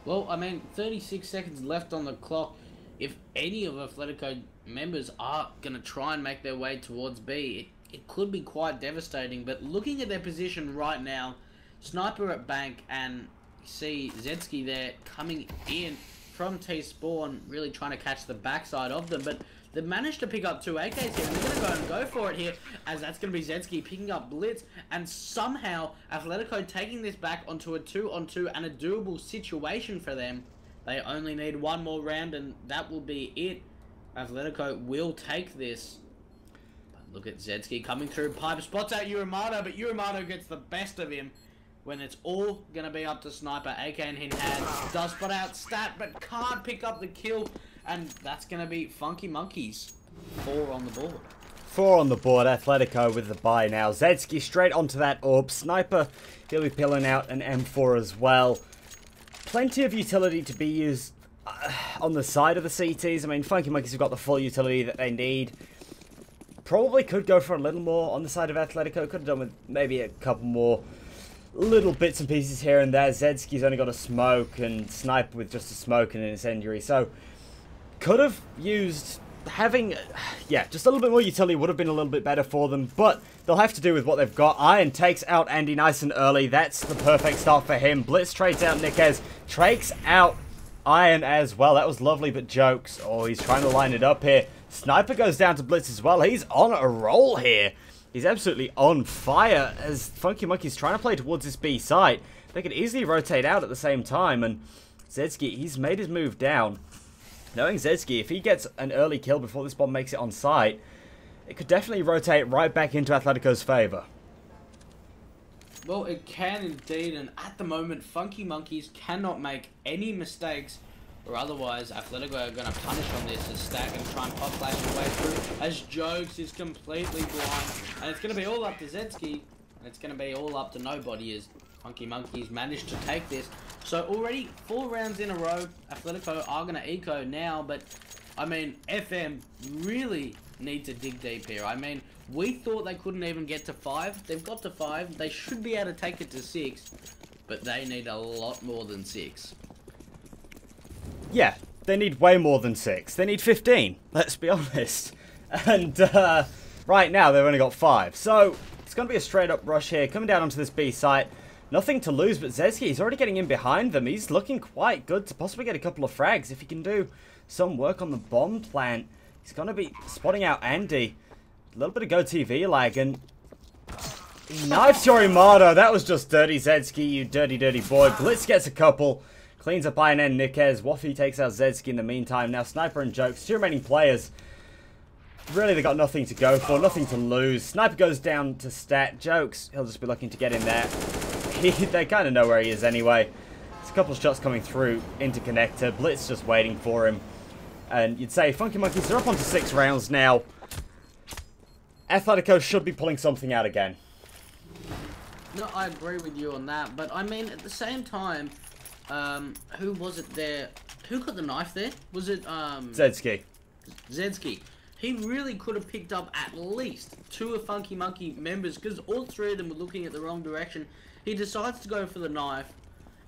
Well, I mean, 36 seconds left on the clock. If any of Athletico members are going to try and make their way towards B, it could be quite devastating. But looking at their position right now, Sniper at Bank and see Zedski there coming in from T-Spawn, really trying to catch the backside of them. But they've managed to pick up two AKs here, and they're going to go for it here, as that's going to be Zedski picking up Blitz, and somehow Athletico taking this back onto a 2-on-2 and a doable situation for them. They only need one more round, and that will be it. Athletico will take this. But look at Zedski coming through. Pipe spots out Yorimato, but Yorimato gets the best of him when it's all going to be up to Sniper. AK in hand. Does spot out Stat, but can't pick up the kill. And that's going to be Funky Monkeys. 4 on the board. 4 on the board. Athletico with the buy now. Zedski straight onto that orb. Sniper, he'll be peeling out an M4 as well. Plenty of utility to be used on the side of the CTs. I mean, Funky Monkeys have got the full utility that they need. Probably could go for a little more on the side of Athletico. Could have done with maybe a couple more little bits and pieces here and there. Zedski's only got a smoke, and Sniper with just a smoke and an incendiary. So, could have used having, just a little bit more utility would have been a little bit better for them, but they'll have to do with what they've got. Iron takes out Andy nice and early. That's the perfect start for him. Blitz trades out Niquez, takes out Iron as well. That was lovely, but Jokes, oh, he's trying to line it up here. Sniper goes down to Blitz as well. He's on a roll here. He's absolutely on fire as Funky Monkey's trying to play towards this B site. They could easily rotate out at the same time, and Zedski, he's made his move down. Knowing Zedski, if he gets an early kill before this bomb makes it on site, it could definitely rotate right back into Atletico's favor. Well, it can indeed, and at the moment, Funky Monkeys cannot make any mistakes or otherwise Athletico are going to punish on this as Stack and try and pop flash his way through, as Jokes is completely blind, and it's going to be all up to Zedski, and it's going to be all up to nobody as Funky Monkeys managed to take this. So already 4 rounds in a row, Athletico are going to eco now, but I mean, FM really need to dig deep here. I mean, we thought they couldn't even get to 5. They've got to 5. They should be able to take it to 6, but they need a lot more than 6. Yeah, they need way more than 6. They need 15, let's be honest. And right now, they've only got 5. So, it's going to be a straight up rush here. Coming down onto this B site. Nothing to lose, but Zedski, he's already getting in behind them. He's looking quite good to possibly get a couple of frags. If he can do some work on the bomb plant, he's going to be spotting out Andy. A little bit of Go TV lag, and he knifes your Imado. That was just dirty, Zedski, you dirty, dirty boy. Blitz gets a couple. Cleans up Iron and Nikez. Waffy takes out Zedski in the meantime. Now Sniper and Jokes, 2 remaining players. Really, they got nothing to go for, nothing to lose. Sniper goes down to stat. Jokes, he'll just be looking to get in there. They kind of know where he is anyway. There's a couple of shots coming through into connector. Blitz just waiting for him. And you'd say Funky Monkeys are up onto 6 rounds now. Athletico should be pulling something out again. No, I agree with you on that, but I mean, at the same time, who was it there? Who got the knife there? Was it, Zedski. Zedski. He really could have picked up at least 2 of Funky Monkey members, because all 3 of them were looking at the wrong direction. He decides to go for the knife,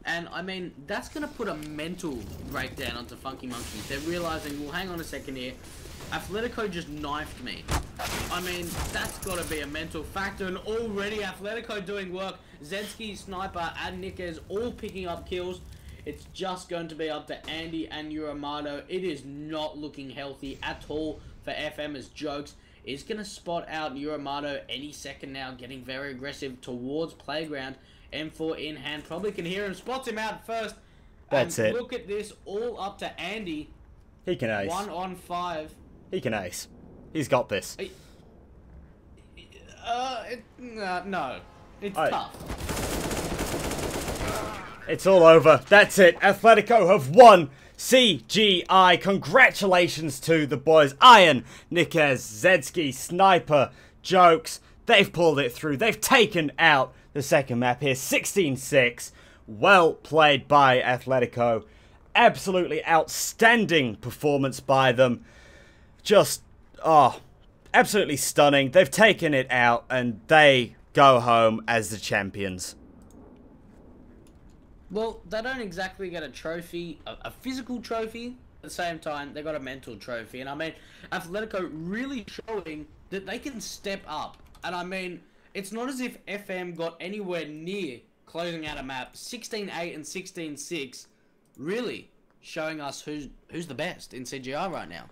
and I mean, that's going to put a mental breakdown onto Funky Monkeys. They're realizing, well, hang on a second here, Athletico just knifed me. I mean, that's got to be a mental factor, and already Athletico doing work. Zedski, Sniper, and Nikez all picking up kills. It's just going to be up to Andy and Uramado. It is not looking healthy at all for FM as Jokes is going to spot out Uramado any second now, getting very aggressive towards Playground. M4 in hand, probably can hear him, spots him out first. That's it. Look at this, all up to Andy. He can ace. 1 on 5. He can ace. He's got this. No. It's tough. It's all over. That's it. Athletico have won CGI. Congratulations to the boys. Iron, Nikez, Zedski, Sniper, Jokes. They've pulled it through. They've taken out the second map here. 16-6. Well played by Athletico. Absolutely outstanding performance by them. Just, absolutely stunning. They've taken it out and they go home as the champions. Well, they don't exactly get a trophy, a physical trophy. At the same time, they got a mental trophy. And I mean, Athletico really showing that they can step up. And I mean, it's not as if FM got anywhere near closing out a map. 16-8 and 16-6, really showing us who's the best in CGI right now.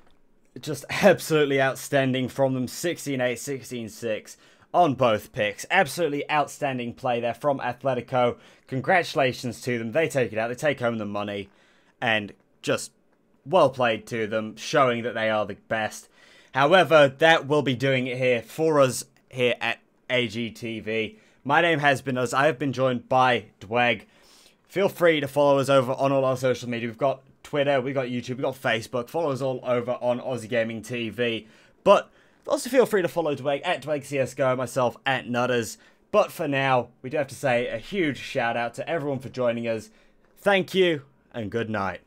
Just absolutely outstanding from them. 16-8, 16-6 on both picks. Absolutely outstanding play there from Athletico. Congratulations to them. They take it out. They take home the money. And just well played to them, showing that they are the best. However, that will be doing it here for us here at AGTV. My name has been Us. I have been joined by Dweg. Feel free to follow us over on all our social media. We've got Twitter, we've got YouTube, we've got Facebook. Follow us all over on Aussie Gaming TV. But also feel free to follow Dweg at DwegCSGO, myself at Nutters. But for now, we do have to say a huge shout out to everyone for joining us. Thank you and good night.